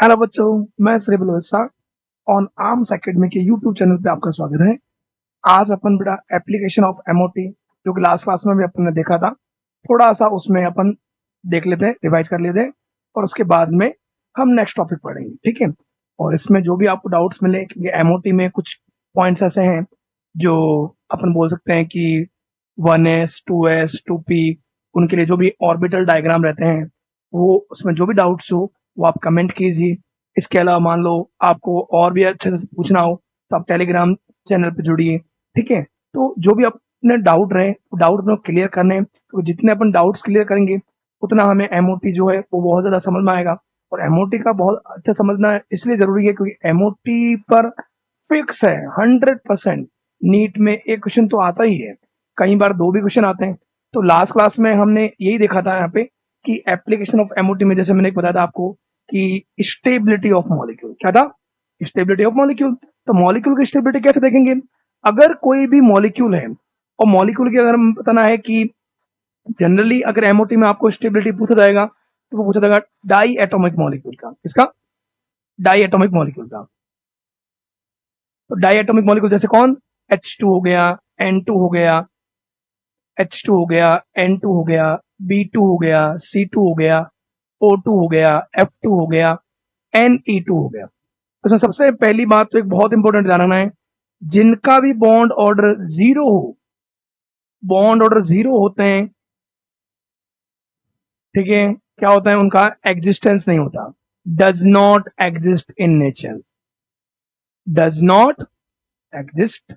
Hello बच्चों, मैं श्रीबल वत्सा on arms academy के यूट्यूब चैनल पे आपका स्वागत है। आज अपन बेटा एप्लीकेशन ऑफ एमओटी जो कि लास्ट क्लास में भी अपन ने देखा था, थोड़ा सा उसमें अपन देख लेते हैं, रिवाइज कर लेते हैं और उसके बाद में हम नेक्स्ट टॉपिक पढ़ेंगे, ठीक है। और इसमें जो भी आपको डाउट्स मिले, क्योंकि एमओटी में कुछ पॉइंट्स ऐसे हैं जो अपन बोल सकते हैं कि 1s 2s 2p उनके लिए जो भी ऑर्बिटल डायग्राम रहते हैं, वो उसमें जो भी डाउट्स हो वो आप कमेंट कीजिए। इसके अलावा मान लो आपको और भी अच्छे से पूछना हो तो आप टेलीग्राम चैनल पे जुड़िए, ठीक है। तो जो भी अपने डाउट रहे डाउट में क्लियर करने, तो जितने अपन डाउट्स क्लियर करेंगे उतना हमें एमओटी जो है वो बहुत ज़्यादा समझ में आएगा। और एमओटी का बहुत अच्छा समझना इसलिए ज़रूरी है क्योंकि एमओटी पर फिक्स है 100%। नीट में एक क्वेश्चन तो आता ही है, कई बार दो भी क्वेश्चन आते हैं। तो लास्ट क्लास में हमने यही देखा था यहाँ पे कि एप्लीकेशन ऑफ एमओटी में जैसे मैंने बताया था आपको कि स्टेबिलिटी ऑफ मॉलिक्यूल क्या था, स्टेबिलिटी ऑफ मॉलिक्यूल। तो मॉलिक्यूल की स्टेबिलिटी कैसे देखेंगे, अगर कोई भी मॉलिक्यूल है और मॉलिक्यूल की अगर हम बताना है कि जनरली अगर एमओटी में आपको स्टेबिलिटी पूछा जाएगा तो वो पूछा जाएगा डाई एटॉमिक मॉलिक्यूल का। किसका? डाई एटॉमिक मॉलिक्यूल का। तो डाई एटॉमिक मॉलिक्यूल जैसे कौन? H2 हो गया, N2 हो गया, H2 हो गया, N2 हो गया, B2 हो गया, C2 हो गया, O2 हो गया, F2 हो गया, Ne2 हो गया। तो इसमें सबसे पहली बात तो एक बहुत इंपॉर्टेंट जानना है, जिनका भी बॉन्ड ऑर्डर जीरो हो, बॉन्ड ऑर्डर जीरो होते हैं, ठीक है, क्या होता है उनका एग्जिस्टेंस नहीं होता, does not exist in nature, does not exist.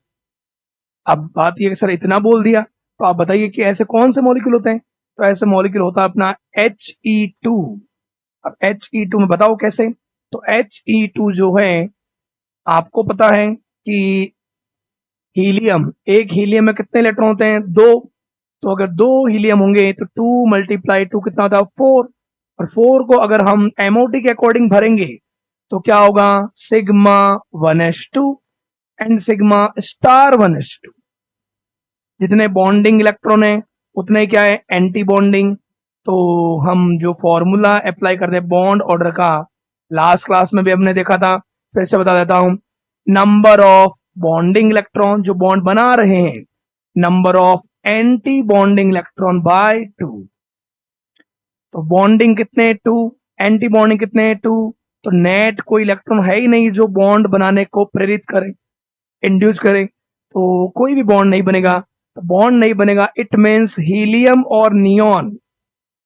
अब बात ये सर इतना बोल दिया तो आप बताइए कि ऐसे कौन से मॉलिक्यूल होते हैं। तो ऐसे मॉलिक्यूल होता है अपना He2। अब He2 में बताओ कैसे। तो He2 जो है आपको पता है कि हीलियम, एक हीलियम में कितने इलेक्ट्रॉन होते हैं? दो। तो अगर दो हीलियम होंगे तो 2 मल्टीप्लाई 2 कितना होता है? 4। और 4 को अगर हम एमओटी के अकॉर्डिंग भरेंगे तो क्या होगा? Sigma 1s2 and sigma star 1s2। जितने बॉन्डिंग इलेक्ट्रॉन है उतने ही क्या है? Anti bonding. तो हम जो फॉर्मूला अप्लाई करते हैं बॉन्ड ऑर्डर का, लास्ट क्लास में भी हमने देखा था, फिर से बता देता हूं। नंबर ऑफ बॉन्डिंग इलेक्ट्रॉन जो बॉन्ड बना रहे हैं, number of anti bonding electron by 2। तो बॉन्डिंग कितने? 2। एंटी बॉन्डिंग कितने? 2। तो नेट कोई इलेक्ट्रॉन है ही नहीं जो बॉन्ड बनाने को प्रेरित करे, इंड्यूस करे, तो कोई भी बॉन्ड नहीं बनेगा। तो बॉन्ड नहीं बनेगा इट मीन्स हीलियम और नियॉन,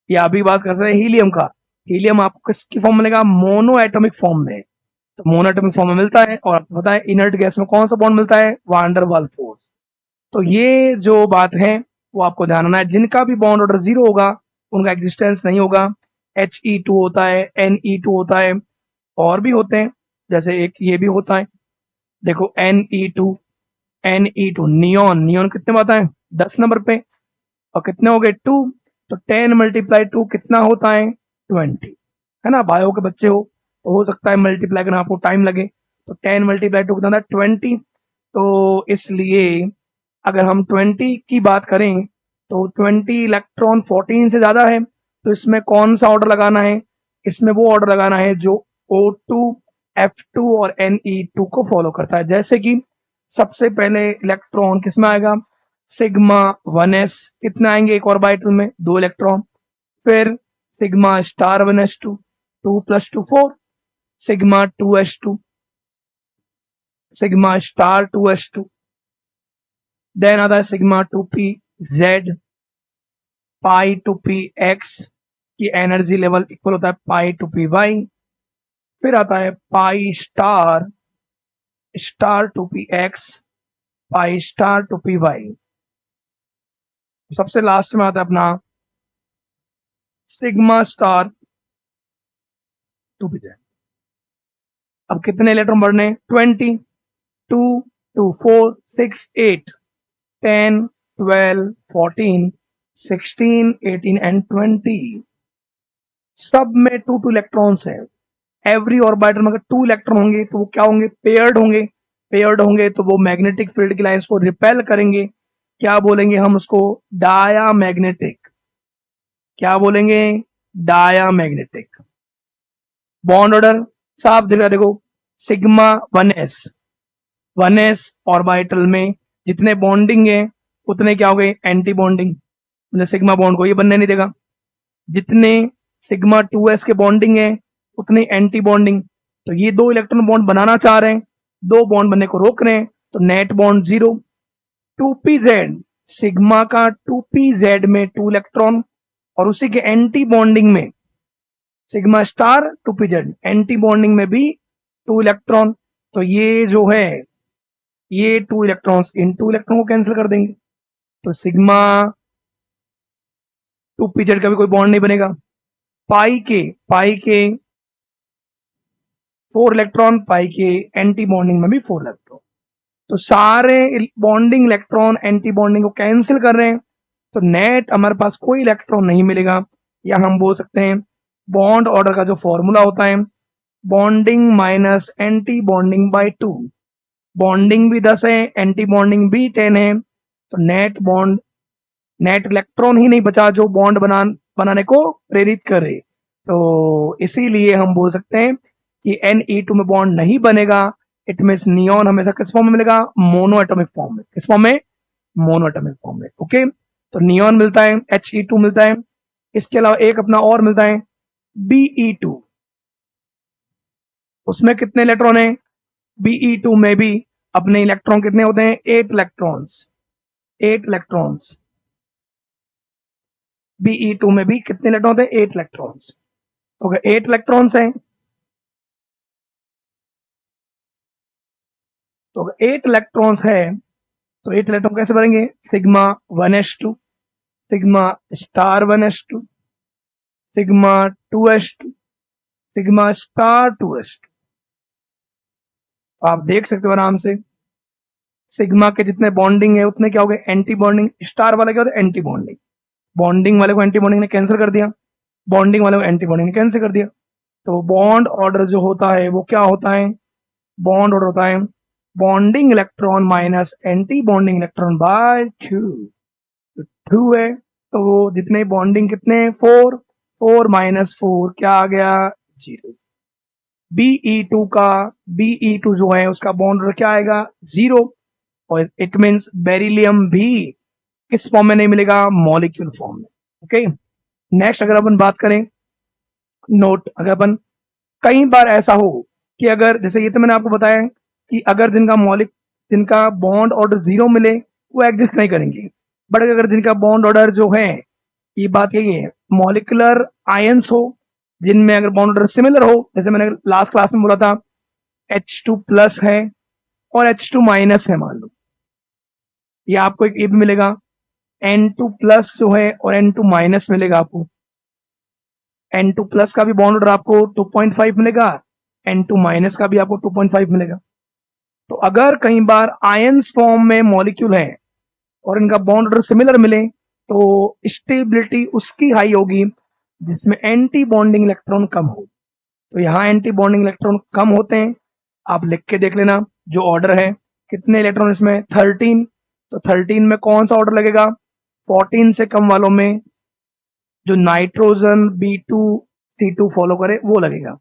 या अभी बात कर रहे हैं हीलियम का। हीलियम आपको किसकी फॉर्म मिलेगा? मोनो एटॉमिक फॉर्म में। तो मोनो एटॉमिक फॉर्म में मिलता है। और आपको पता है इनर्ट गैस में कौन सा बॉन्ड मिलता है? वान डर वाल्स फोर्स। तो ये जो बात है वो आपको ध्यान रखना है, जिनका भी बॉन्ड ऑर्डर जीरो होगा उनका एग्जिस्टेंस नहीं होगा। He2 होता है, Ne2 होता है, और भी होते हैं, जैसे एक ये भी होता है, देखो Ne2, Ne2 नियॉन, नियॉन कितने में आता है? 10 नंबर पे। और कितने हो गए? 2। तो 10 मल्टीप्लाई 2 कितना होता है? 20, है ना। बायो के बच्चे हो तो हो सकता है मल्टीप्लाई करना आपको टाइम लगे। तो 10 मल्टीप्लाई 2 कितना था? 20। तो इसलिए अगर हम 20 की बात करें तो 20 इलेक्ट्रॉन 14 से ज्यादा है, तो इसमें कौन सा ऑर्डर लगाना है? इसमें वो ऑर्डर लगाना है जो O2, F2 और Ne2 को फॉलो करता है। जैसे कि सबसे पहले इलेक्ट्रॉन किसमें आएगा? Sigma 1s। कितने आएंगे एक ऑर्बिटल में? 2 इलेक्ट्रॉन। फिर sigma star 1s2, 2 + 2 4, sigma 2s2, sigma star 2s2। Then आता है sigma 2p z, pi 2p x की एनर्जी लेवल इक्वल होता है पाई 2p y। फिर आता है pi star, star 2p x, pi star 2p y। सबसे लास्ट में आता है अपना सिग्मा स्टार 2p z। अब कितने इलेक्ट्रॉन बढ़ने? 20। 2 2 4 6 8, 10 12 14 16 18 एंड 20। सब में 2 इलेक्ट्रॉन्स है। एवरी ऑर्बिटल में अगर 2 इलेक्ट्रॉन होंगे तो वो क्या होंगे? पेयर्ड होंगे। पेयर्ड होंगे तो वो मैग्नेटिक फील्ड की लाइंस को रिपेल करेंगे। क्या बोलेंगे हम उसको? Diamagnetic. क्या बोलेंगे? Dia magnetic. बॉन्ड ऑर्डर साफ दिख रहा है, देखो सिग्मा 1s ऑर्बिटल में जितने बॉन्डिंग है उतने क्या हो गए, एंटी बॉन्डिंग, मतलब सिग्मा बॉन्ड को ये बनने नहीं देगा। जितने सिग्मा 2s के बॉन्डिंग है उतनी एंटी बॉन्डिंग, तो ये दो इलेक्ट्रॉन बॉन्ड बनाना चाह रहे हैं, दो बॉन्ड बनने को रोक रहे हैं, तो नेट बॉन्ड 0। 2pz, सिग्मा का 2pz में 2 इलेक्ट्रॉन और उसी के एंटी बॉन्डिंग में sigma star 2pz anti bonding में भी 2 इलेक्ट्रॉन, तो ये जो है ये 2 इलेक्ट्रॉन्स इन 2 इलेक्ट्रॉन को कैंसिल कर देंगे, तो सिग्मा 2pz का भी कोई बॉन्ड नहीं बनेगा। पाई के 4 इलेक्ट्रॉन, पाई के एंटी बॉन्डिंग में भी 4 इलेक्ट्रॉन, तो सारे बॉन्डिंग इलेक्ट्रॉन एंटी बॉन्डिंग को कैंसिल कर रहे हैं, तो नेट हमारे पास कोई इलेक्ट्रॉन नहीं मिलेगा। या हम बोल सकते हैं बॉन्ड ऑर्डर का जो फॉर्मूला होता है bonding minus anti bonding by 2, bonding भी 10 है एंटी बॉन्डिंग भी 10 है, तो नेट इलेक्ट्रॉन ही नहीं बचा जो बॉन्ड बनाने को प्रेरित करे, तो इसीलिए हम बोल सकते हैं कि Ne2 में बॉन्ड नहीं बनेगा। इट मीन्स नियॉन हमेशा किस फॉर्म में मिलेगा, मोनो एटॉमिक फॉर्म में। किस फॉर्म में, मोनो एटॉमिक फॉर्म में। ओके, तो नियॉन मिलता है, He2 मिलता है, इसके अलावा एक अपना और मिलता है Be2, उसमें कितने इलेक्ट्रॉन है, Be2 में भी अपने इलेक्ट्रॉन कितने होते हैं, 8 इलेक्ट्रॉन्स। 8 इलेक्ट्रॉन्स Be2 में भी कितने इलेक्ट्रॉन होते हैं, 8 इलेक्ट्रॉन्स। ओके, 8 इलेक्ट्रॉन्स हैं, तो 8 इलेक्ट्रॉन्स है, तो 8 इलेक्ट्रॉन कैसे भरेंगे, sigma 1s2, sigma star 1s2, sigma 2s2, sigma star 2s2। आप देख सकते हो आराम से, सिग्मा के जितने बॉन्डिंग है उतने क्या हो गए, एंटी बॉन्डिंग। स्टार वाला क्या होता है, एंटी बॉन्डिंग। बॉन्डिंग वाले को एंटी बॉन्डिंग ने कैंसिल कर दिया, बॉन्डिंग वाले को एंटी बॉन्डिंग ने कैंसिल कर दिया, तो बॉन्ड ऑर्डर जो होता है वो क्या होता है, बॉन्ड ऑर्डर होता है bonding electron minus anti bonding electron by 2। 2 है, तो वो जितने बॉन्डिंग कितने, 4, 4 माइनस 4 क्या आ गया, 0। Be2 जो है उसका बॉन्ड ऑर्डर क्या आएगा, 0, और इट मीन्स बेरिलियम भी किस फॉर्म में नहीं मिलेगा, मॉलिक्यूल फॉर्म में। ओके, नेक्स्ट अगर अपन बात करें, नोट, अगर अपन कई बार ऐसा हो कि अगर जैसे ये तो मैंने आपको बताया कि अगर जिनका बॉन्ड ऑर्डर 0 मिले वो एग्जिस्ट नहीं करेंगे, बट अगर जिनका बॉन्ड ऑर्डर जो है, ये बात यही है, मॉलिकुलर आयंस हो जिनमें अगर बॉन्ड ऑर्डर सिमिलर हो, जैसे मैंने लास्ट क्लास में बोला था H2 प्लस है और H2 माइनस है, मान लो ये आपको एक ये भी मिलेगा, N2 प्लस जो है और N2 माइनस मिलेगा आपको। N2 प्लस का भी बॉन्ड ऑर्डर आपको 2.5 मिलेगा, N2 माइनस का भी आपको 2.5 मिलेगा। तो अगर कई बार आयंस फॉर्म में मॉलिक्यूल है और इनका बॉन्ड ऑर्डर सिमिलर मिले, तो स्टेबिलिटी उसकी हाई होगी जिसमें एंटी बॉन्डिंग इलेक्ट्रॉन कम हो। तो यहाँ एंटी बॉन्डिंग इलेक्ट्रॉन कम होते हैं, आप लिख के देख लेना जो ऑर्डर है, कितने इलेक्ट्रॉन इसमें, 13, तो 13 में कौन सा ऑर्डर लगेगा, 14 से कम वालों में जो नाइट्रोजन B2 C2 फॉलो करे वो लगेगा।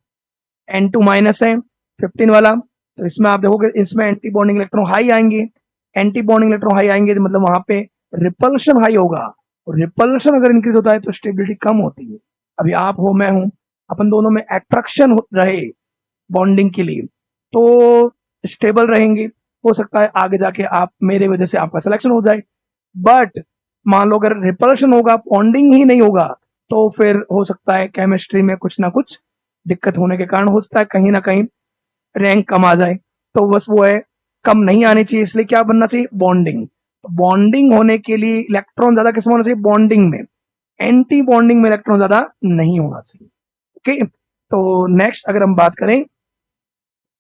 N2 माइनस है 15 वाला, तो इसमें आप देखोगे इसमें एंटी बॉन्डिंग इलेक्ट्रॉन हाई आएंगे, एंटी बॉन्डिंग इलेक्ट्रॉन हाई आएंगे तो मतलब वहां पे रिपल्शन हाई होगा, और रिपल्शन अगर इंक्रीज होता है तो स्टेबिलिटी कम होती है। अभी आप हो, मैं हूं, अपन दोनों में अट्रैक्शन रहे बॉन्डिंग के लिए तो स्टेबल रहेंगे, हो सकता है आगे जाके आप मेरे वजह से आपका सिलेक्शन हो जाए। बट मान लो अगर रिपल्शन होगा, बॉन्डिंग ही नहीं होगा, तो फिर हो सकता है केमिस्ट्री में कुछ ना कुछ दिक्कत होने के कारण हो सकता है कहीं ना कहीं रैंक कम आ जाए। तो बस वो है, कम नहीं आनी चाहिए, इसलिए क्या बनना चाहिए, बॉन्डिंग। तो बॉन्डिंग होने के लिए इलेक्ट्रॉन ज्यादा किसमें होना चाहिए, बॉन्डिंग में, एंटी बॉन्डिंग में इलेक्ट्रॉन ज्यादा नहीं होना चाहिए। ओके, तो नेक्स्ट अगर हम बात करें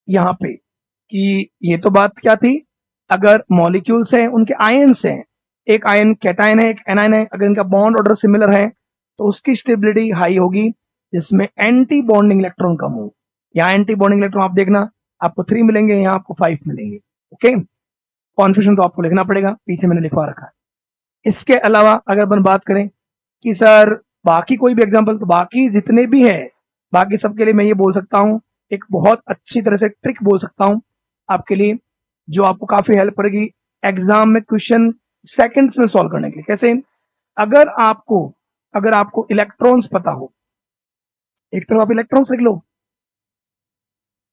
यहाँ पे कि ये तो बात क्या थी, अगर मॉलिक्यूल्स हैं उनके आयन्स हैं, एक आयन कैटायन है एक एनायन है, अगर इनका बॉन्ड ऑर्डर सिमिलर है तो उसकी स्टेबिलिटी हाई होगी जिसमें एंटी बॉन्डिंग इलेक्ट्रॉन कम हो। यहाँ एंटी बॉन्डिंग इलेक्ट्रॉन आप देखना, आपको 3 मिलेंगे, यहाँ आपको 5 मिलेंगे। ओके, कॉन्फ्यूजन तो आपको लिखना पड़ेगा, पीछे मैंने लिखवा रखा है। इसके अलावा अगर अपन बात करें कि सर बाकी कोई भी एग्जाम्पल, तो बाकी जितने भी है बाकी सबके लिए मैं ये बोल सकता हूँ एक बहुत अच्छी तरह से ट्रिक बोल सकता हूं आपके लिए, जो आपको काफी हेल्प करेगी एग्जाम में क्वेश्चन सेकंड्स में सॉल्व करने के लिए। कैसे? अगर आपको इलेक्ट्रॉन्स पता हो, एक तरफ आप इलेक्ट्रॉन्स लिख लो,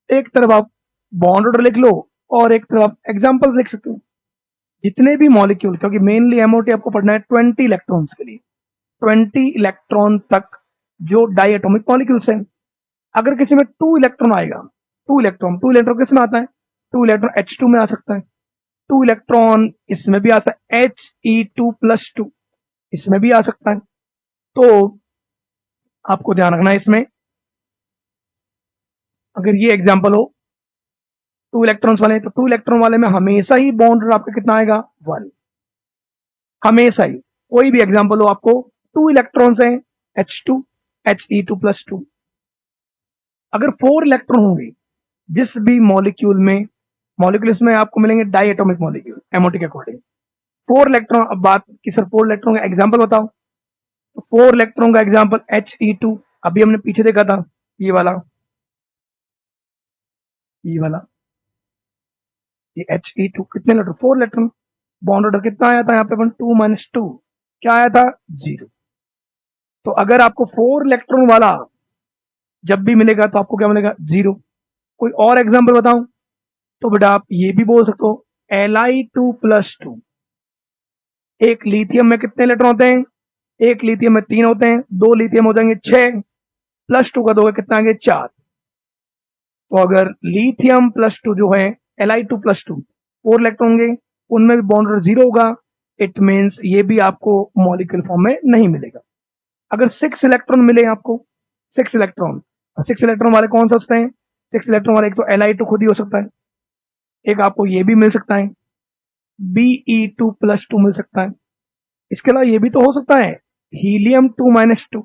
एक तरफ आप बॉन्ड ऑर्डर लिख लो, और एक तरफ आप एग्जाम्पल लिख सकते हो। जितने भी मॉलिक्यूल, क्योंकि मेनली एमओटी आपको पढ़ना है 20 इलेक्ट्रॉन्स के लिए, 20 इलेक्ट्रॉन तक जो डाई एटॉमिक मॉलिक्यूल्स हैं। अगर किसी में 2 इलेक्ट्रॉन आएगा, 2 इलेक्ट्रॉन किस में आता है? 2 इलेक्ट्रॉन H2 में आ सकता है, 2 इलेक्ट्रॉन इसमें भी आ सकता है, He2+2 इसमें भी आ सकता है। तो आपको ध्यान रखना है इसमें, अगर ये एग्जांपल हो 2 इलेक्ट्रॉन्स वाले, तो 2 इलेक्ट्रॉन वाले में हमेशा ही बॉन्ड आपका कितना आएगा? 1, हमेशा ही। कोई भी एग्जांपल हो, आपको 2 इलेक्ट्रॉन्स हैं, H2 He2+2। अगर 4 इलेक्ट्रॉन होंगे जिस भी मॉलिक्यूल इसमें आपको मिलेंगे डाई एटॉमिक मॉलिक्यूल एमओटी के अकॉर्डिंग। 4 इलेक्ट्रॉन, अब बात कि सर 4 इलेक्ट्रॉन का एग्जांपल बताओ, तो 4 इलेक्ट्रॉन का एग्जांपल He2, अभी हमने पीछे देखा था, ये वाला, ये He2 कितने इलेक्ट्रॉन? 4 इलेक्ट्रॉन। बॉन्ड ऑर्डर कितना आया था यहाँ पे? 2 - 2 क्या आया था? 0। तो अगर आपको 4 इलेक्ट्रॉन वाला जब भी मिलेगा तो आपको क्या मिलेगा? 0। कोई और एग्जांपल बताऊं तो बेटा आप ये भी बोल सकते हो, Li2+2। एक लिथियम में कितने इलेक्ट्रॉन होते हैं? एक लिथियम में 3 होते हैं, 2 लिथियम हो जाएंगे 6, +2 का दोगे कितना आएंगे? 4। तो अगर लिथियम+2 जो है Li2+2 4 इलेक्ट्रॉन होंगे, उनमें भी बॉन्ड ऑर्डर 0 होगा, इट मीन्स ये भी आपको मॉलिक्यूल फॉर्म में नहीं मिलेगा। अगर 6 इलेक्ट्रॉन मिले आपको, 6 इलेक्ट्रॉन, 6 इलेक्ट्रॉन वाले कौन सा होते हैं? 6 इलेक्ट्रॉन वाले एक तो Li2 खुद ही हो सकता है, एक आपको ये भी मिल सकता है, Be2+2 मिल सकता है। इसके अलावा ये भी तो हो सकता है He2-2,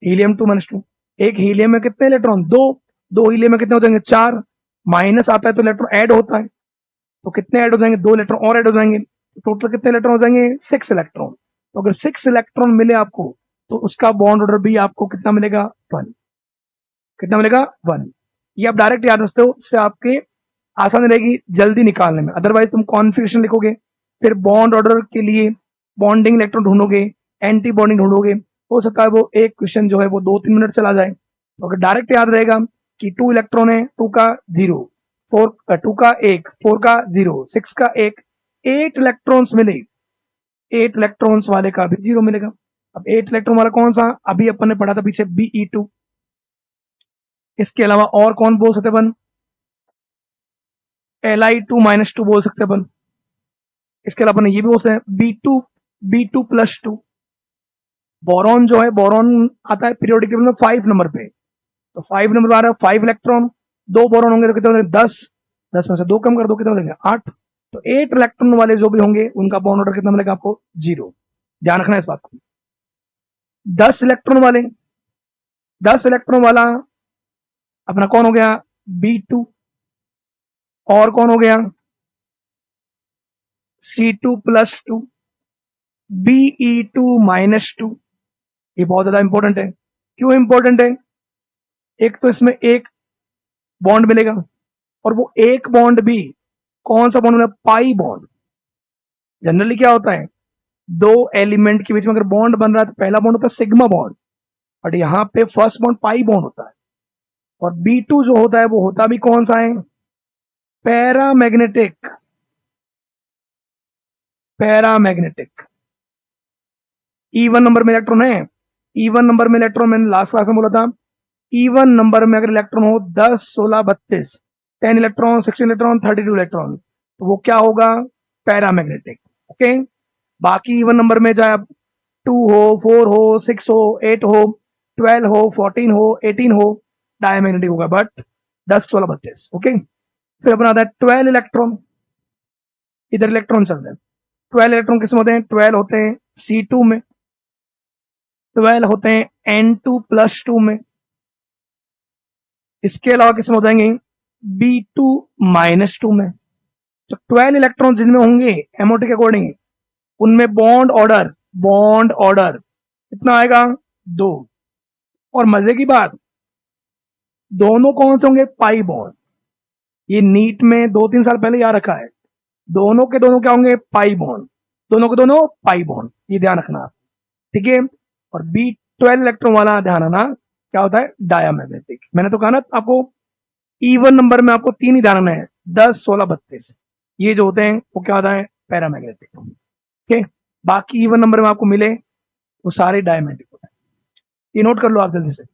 He2-2। एक हीलियम में कितने इलेक्ट्रॉन? 2, 2 हीलियम में कितने हो जाएंगे? 4। माइनस आता है तो इलेक्ट्रॉन ऐड होता है, तो कितने ऐड हो जाएंगे? 2 इलेक्ट्रॉन और ऐड हो जाएंगे, टोटल कितने इलेक्ट्रॉन हो जाएंगे? 6 इलेक्ट्रॉन। तो अगर 6 इलेक्ट्रॉन मिले आपको, तो उसका बॉन्ड ऑर्डर भी आपको कितना मिलेगा? 1। कितना मिलेगा? 1। ये आप डायरेक्ट याद रखते हो, इससे आपके आसानी रहेगी जल्दी निकालने में। अदरवाइज तुम कॉन्फिगरेशन लिखोगे, फिर बॉन्ड ऑर्डर के लिए बॉन्डिंग इलेक्ट्रॉन ढूंढोगे, एंटी बॉन्डिंग ढूंढोगे, हो सकता है वो एक क्वेश्चन जो है वो 2-3 मिनट चला जाए। तो अगर डायरेक्ट याद रहेगा कि 2 इलेक्ट्रॉन है, 2 का 0, 2 का 1, 4 का 0, 6 का 1, 8 इलेक्ट्रॉन्स मिले, 8 इलेक्ट्रॉन्स वाले का भी 0 मिलेगा। अब 8 इलेक्ट्रॉन वाला कौन सा? अभी अपन ने पढ़ा था पीछे, Be2। इसके अलावा और कौन बोल सकते अपन? Li2-2 बोल सकते अपन। इसके अलावा अपन ये भी बोल सकते हैं B2+2। बोरॉन जो है, बोरॉन आता है पीरियोडिक टेबल में 5 नंबर पे, तो 5 नंबर आ रहा है, 5 इलेक्ट्रॉन, 2 बोरॉन होंगे तो कितने होंगे? 10, 10 में से 2 कम कर दो, कितने मिलेंगे? 8। तो 8 इलेक्ट्रॉन वाले जो भी होंगे उनका बॉन्ड ऑर्डर कितना मिलेगा आपको? 0। ध्यान रखना है इस बात को। 10 इलेक्ट्रॉन वाले, 10 इलेक्ट्रॉन वाला अपना कौन हो गया? B2। और कौन हो गया? C2+2, Be2-2। ये बहुत ज्यादा इंपॉर्टेंट है। क्यों इंपॉर्टेंट है? एक तो इसमें एक बॉन्ड मिलेगा, और वो एक बॉन्ड भी कौन सा बॉन्ड मिलेगा? Pi bond. जनरली क्या होता है, दो एलिमेंट के बीच में अगर बॉन्ड बन रहा है तो पहला बॉन्ड होता है सिग्मा बॉन्ड, बट यहाँ पे फर्स्ट बॉन्ड पाई बॉन्ड होता है। और B2 जो होता है वो होता भी कौन सा है? पैरामैग्नेटिक। पैरामैग्नेटिक। E1 नंबर में इलेक्ट्रॉन है, E1 नंबर में इलेक्ट्रॉन, मैंने लास्ट क्लास में बोला था, E1 नंबर में अगर इलेक्ट्रॉन हो 10, 16, 32, 10 इलेक्ट्रॉन, 16 इलेक्ट्रॉन, 32 इलेक्ट्रॉन, तो वो क्या होगा? पैरामैग्नेटिक। ओके। बाकी E1 नंबर में चाहे 2 हो, 4 हो, 6 हो, 8 हो, 12 हो, 14 हो, 18 हो, डायमैग्नेटिक होगा, बट 10, 16, 32। ओके। फिर अपना आता है 12 इलेक्ट्रॉन। इधर इलेक्ट्रॉन चल रहे हैं, 12 इलेक्ट्रॉन किसमें होते हैं? 12 होते हैं C2 में, 12 होते हैं N2+2 में। इसके अलावा किसमें हो जाएंगे? B2-2 में। तो 12 इलेक्ट्रॉन जिनमें होंगे एमओटी के अकॉर्डिंग, उनमें बॉन्ड ऑर्डर कितना आएगा? 2। और मजे की बात, दोनों कौन से होंगे? Pi bond. ये नीट में 2-3 साल पहले याद रखा है, दोनों के दोनों क्या होंगे? Pi bond. दोनों के दोनों पाई बॉन्ड, ये ध्यान रखना आप, ठीक है। और B12 इलेक्ट्रॉन वाला ध्यान रखना क्या होता है? डायामैग्नेटिक। मैंने तो कहा ना आपको, इवन नंबर में आपको 3 ही ध्यान रखना है, 10, 16, 32। ये जो होते हैं वो क्या होता है? पैरामैग्नेटिक, ठीक है। बाकी इवन नंबर में आपको मिले वो सारे डायमैग्नेटिक होते हैं। ये नोट कर लो आप जल्दी से।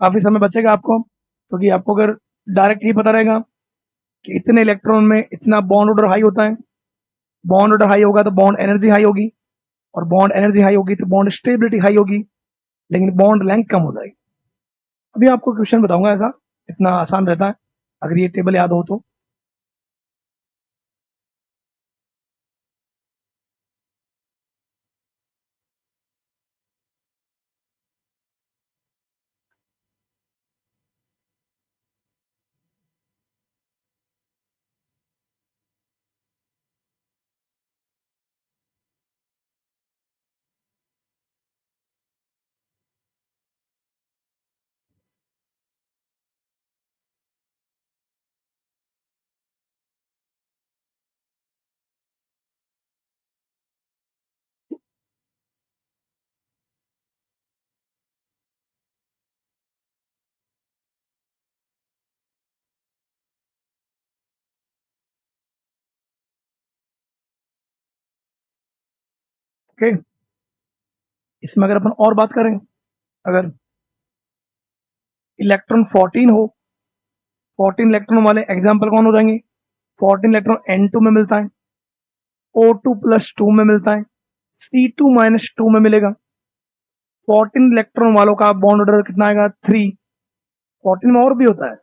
काफी समय बचेगा आपको, क्योंकि आपको अगर डायरेक्ट ही पता रहेगा कि इतने इलेक्ट्रॉन में इतना बॉन्ड ऑर्डर हाई होता है, बॉन्ड ऑर्डर हाई होगा तो बॉन्ड एनर्जी हाई होगी, और बॉन्ड एनर्जी हाई होगी तो बॉन्ड स्टेबिलिटी हाई होगी, लेकिन बॉन्ड लेंथ कम हो जाएगी। अभी आपको क्वेश्चन बताऊंगा ऐसा, इतना आसान रहता है अगर ये टेबल याद हो तो। ओके, इसमें अगर अपन और बात करें, अगर इलेक्ट्रॉन 14 हो, 14 इलेक्ट्रॉन वाले एग्जाम्पल कौन हो जाएंगे? 14 इलेक्ट्रॉन N2 में मिलता है, O2+2 में मिलता है, C2-2 में मिलेगा। 14 इलेक्ट्रॉन वालों का बॉन्ड ऑर्डर कितना आएगा? 3। 14 में और भी होता है,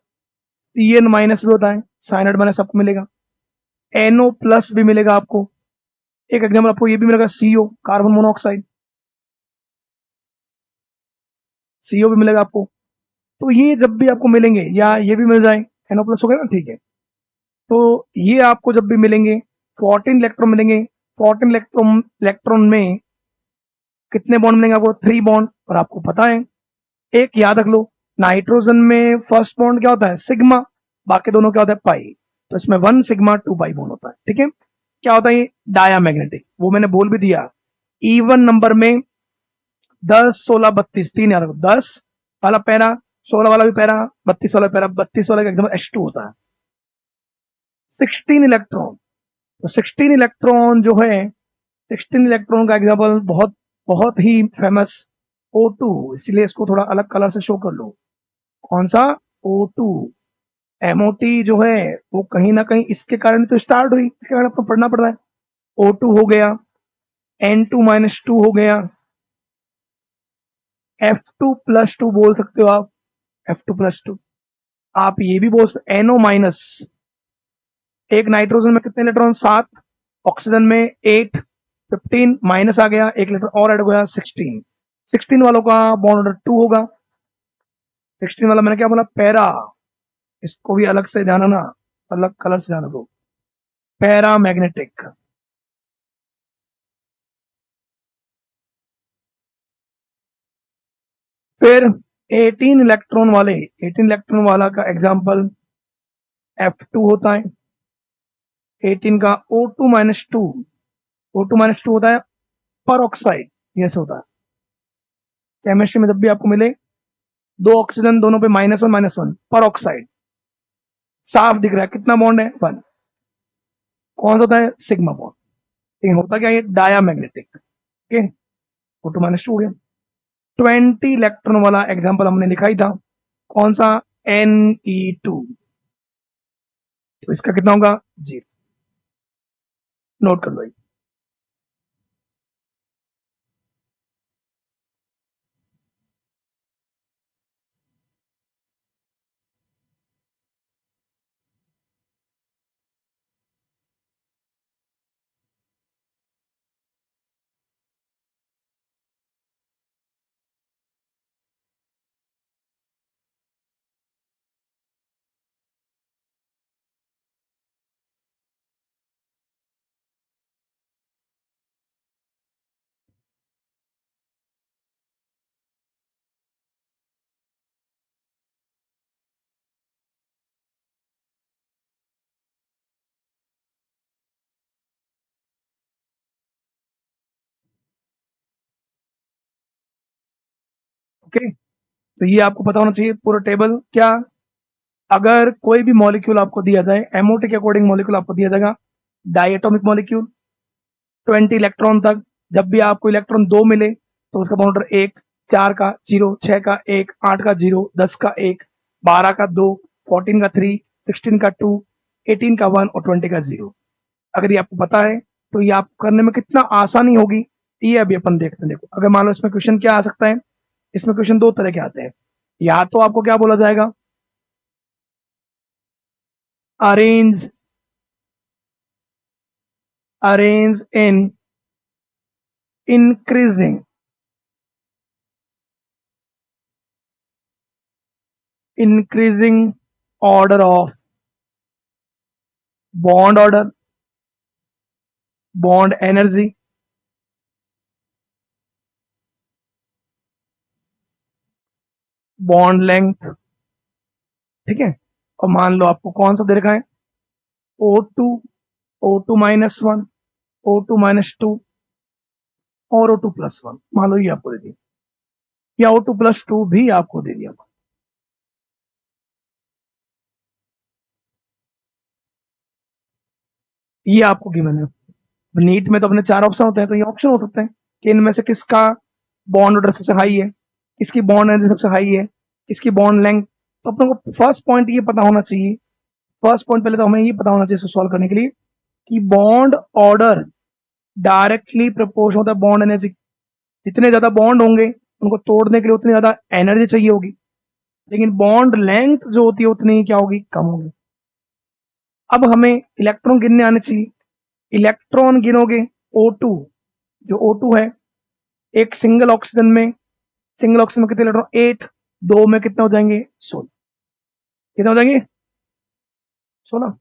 CN- भी होता है, साइनाइड माइनस सबको मिलेगा, NO+ भी मिलेगा आपको। एक एग्जाम्पल आपको ये भी मिलेगा, CO, कार्बन मोनोऑक्साइड, CO भी मिलेगा आपको। तो ये जब भी आपको मिलेंगे, या ये भी मिल जाए, NO+ हो गया ना, ठीक है। तो ये आपको जब भी मिलेंगे 14 इलेक्ट्रॉन मिलेंगे, 14 इलेक्ट्रॉन में कितने बॉन्ड मिलेंगे आपको? 3 बॉन्ड। और आपको पता है, एक याद रख लो, नाइट्रोजन में फर्स्ट बॉन्ड क्या होता है? सिग्मा, बाकी दोनों क्या होता है? पाई। तो इसमें 1 सिग्मा 2 पाई बॉन्ड होता है, ठीक है। क्या होता है ये? डायामैग्नेटिक। वो मैंने बोल भी दिया, इवन नंबर में 10, 16, 32, 3 याद रखो, 10 वाला पैरा, 16 वाला भी पैरा, 32 वाला पैरा, 32 वाला एकदम H2 होता है। 16 इलेक्ट्रॉन, तो 16 इलेक्ट्रॉन जो है, 16 इलेक्ट्रॉन का एग्जाम्पल बहुत बहुत ही फेमस, O2, इसलिए इसको थोड़ा अलग कलर से शो कर लो। कौन सा? O2। MOT जो है वो कहीं ना कहीं इसके कारण तो स्टार्ट हुई, इसके कारण आपको पढ़ना पड़ रहा है। O2 हो गया, N2-2 हो गया, F2+2 बोल सकते हो आप, F2+2। आप ये भी बोल सकते, NO-, एक नाइट्रोजन में कितने इलेक्ट्रॉन? 7, ऑक्सीजन में 8, 15 माइनस आ गया, एक इलेक्ट्रॉन और ऐड हो गया, 16। 16 वालों का बॉन्ड ऑर्डर 2 होगा। 16 वाला मैंने क्या बोला? पैरा। इसको भी अलग से ध्यान रखना, अलग कलर से ध्यान रखो, पैरा मैग्नेटिक। फिर 18 इलेक्ट्रॉन वाले, 18 इलेक्ट्रॉन वाला का एग्जांपल F2 होता है। 18 का O2-2, O2-2 होता है पर ऑक्साइड, यस होता है। केमिस्ट्री में जब भी आपको मिले, दो ऑक्सीजन दोनों पे -1 पर ऑक्साइड, साफ दिख रहा है कितना बॉन्ड है? 1। कौन सा होता है? Sigma bond. लेकिन होता क्या है? Diamagnetic, okay. O2-2 हो गया। 20 इलेक्ट्रॉन वाला एग्जांपल हमने लिखा ही था, कौन सा? Ne2। तो इसका कितना होगा? 0। नोट कर लो। ओके, तो ये आपको पता होना चाहिए पूरा टेबल। क्या, अगर कोई भी मॉलिक्यूल आपको दिया जाए, एमओटी के अकॉर्डिंग मॉलिक्यूल आपको दिया जाएगा, डायटोमिक मॉलिक्यूल 20 इलेक्ट्रॉन तक, जब भी आपको इलेक्ट्रॉन 2 मिले तो उसका बॉन्ड नंबर 1, 4 का 0, 6 का 1, 8 का 0, 10 का 1, 12 का 2, 14 का 3, 16 का 2, 18 का 1 और 20 का 0। अगर ये आपको पता है तो ये आपको करने में कितना आसानी होगी, ये अभी अपन देखते हैं। देखो, अगर मान लो इसमें क्वेश्चन क्या आ सकता है, इसमें क्वेश्चन दो तरह के आते हैं। या तो आपको क्या बोला जाएगा, arrange arrange in increasing order of bond order, bond energy, bond length. ठीक है, और मान लो आपको कौन सा दे रखा है, O2, O2-1, O2-2 और O2+1, मान लो ये आपको दे दिया, या O2+2 भी आपको दे दिया। ये आपको गिवन है। नीट में तो अपने 4 ऑप्शन होते हैं, तो ये ऑप्शन हो सकते हैं कि इनमें से किसका बॉन्ड ऑर्डर सबसे हाई है, किसकी बॉन्ड एनर्जी सबसे हाई है, किसकी बॉन्ड लेंथ। तो अपने को फर्स्ट पॉइंट ये पता होना चाहिए, फर्स्ट पॉइंट पहले तो हमें ये पता होना चाहिए इसको सॉल्व करने के लिए कि बॉन्ड ऑर्डर डायरेक्टली प्रोपोर्शनल होता है बॉन्ड एनर्जी। जितने ज्यादा बॉन्ड होंगे उनको तोड़ने के लिए उतनी ज्यादा एनर्जी चाहिए होगी, लेकिन बॉन्ड लेंथ जो होती है उतनी ही क्या होगी, कम होगी। अब हमें इलेक्ट्रॉन गिनने आने चाहिए। इलेक्ट्रॉन गिनोगे, O2, जो O2 है, एक सिंगल ऑक्सीजन में कितने इलेक्ट्रॉन, 8, 2 में कितने हो जाएंगे, 16। कितने हो जाएंगे, 16।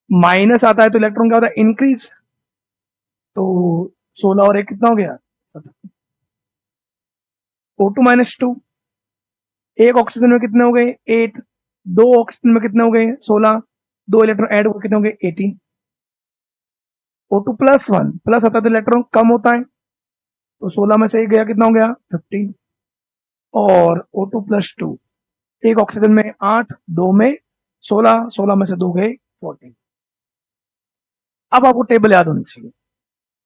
माइनस आता है तो इलेक्ट्रॉन क्या होता है, इंक्रीज। तो 16 और 1 कितना हो गया, O2-2। एक ऑक्सीजन में कितने हो गए, 8, 2 ऑक्सीजन में कितने हो गए, 16, 2 इलेक्ट्रॉन ऐड होकर कितने हो गए, 18। O2+1 प्लस आता है तो इलेक्ट्रॉन कम होता है, तो 16 में से एक गया, कितना हो गया, 15। और O2+2, एक ऑक्सीजन में 8, 2 में 16, 16 में से 2 गए, 14। अब आपको टेबल याद होनी चाहिए।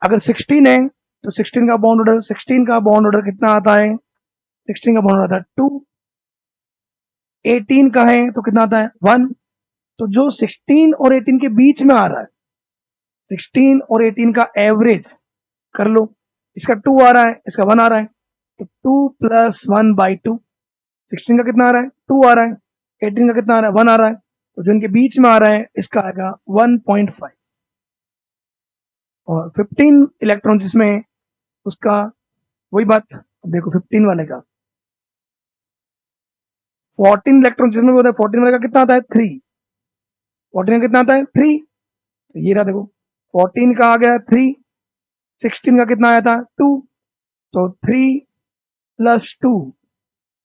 अगर 16 है तो 16 का बॉन्ड ऑर्डर कितना आता है, 16 का बॉन्ड आता है 2। 18 का है तो कितना आता है, 1। तो जो 16 और 18 के बीच में आ रहा है, 16 और 18 का एवरेज कर लो। इसका 2 आ रहा है, इसका 1 आ रहा है, तो 2 + 1/2। 16 का कितना आ रहा है, 2 आ रहा है, 18 का कितना आ रहा है, 1 आ रहा है, तो जो इनके बीच में आ रहा है इसका आएगा 1.5। और 15 इलेक्ट्रॉन जिसमें, उसका वही बात, देखो 15 वाले का, 14 इलेक्ट्रॉन जिसमें होता है, 14 वाले का कितना आता है, 3। 14 का कितना आता है, 3। तो ये रहा, देखो 14 का आ गया 3, 16 का कितना आया था, 2। तो 3+2,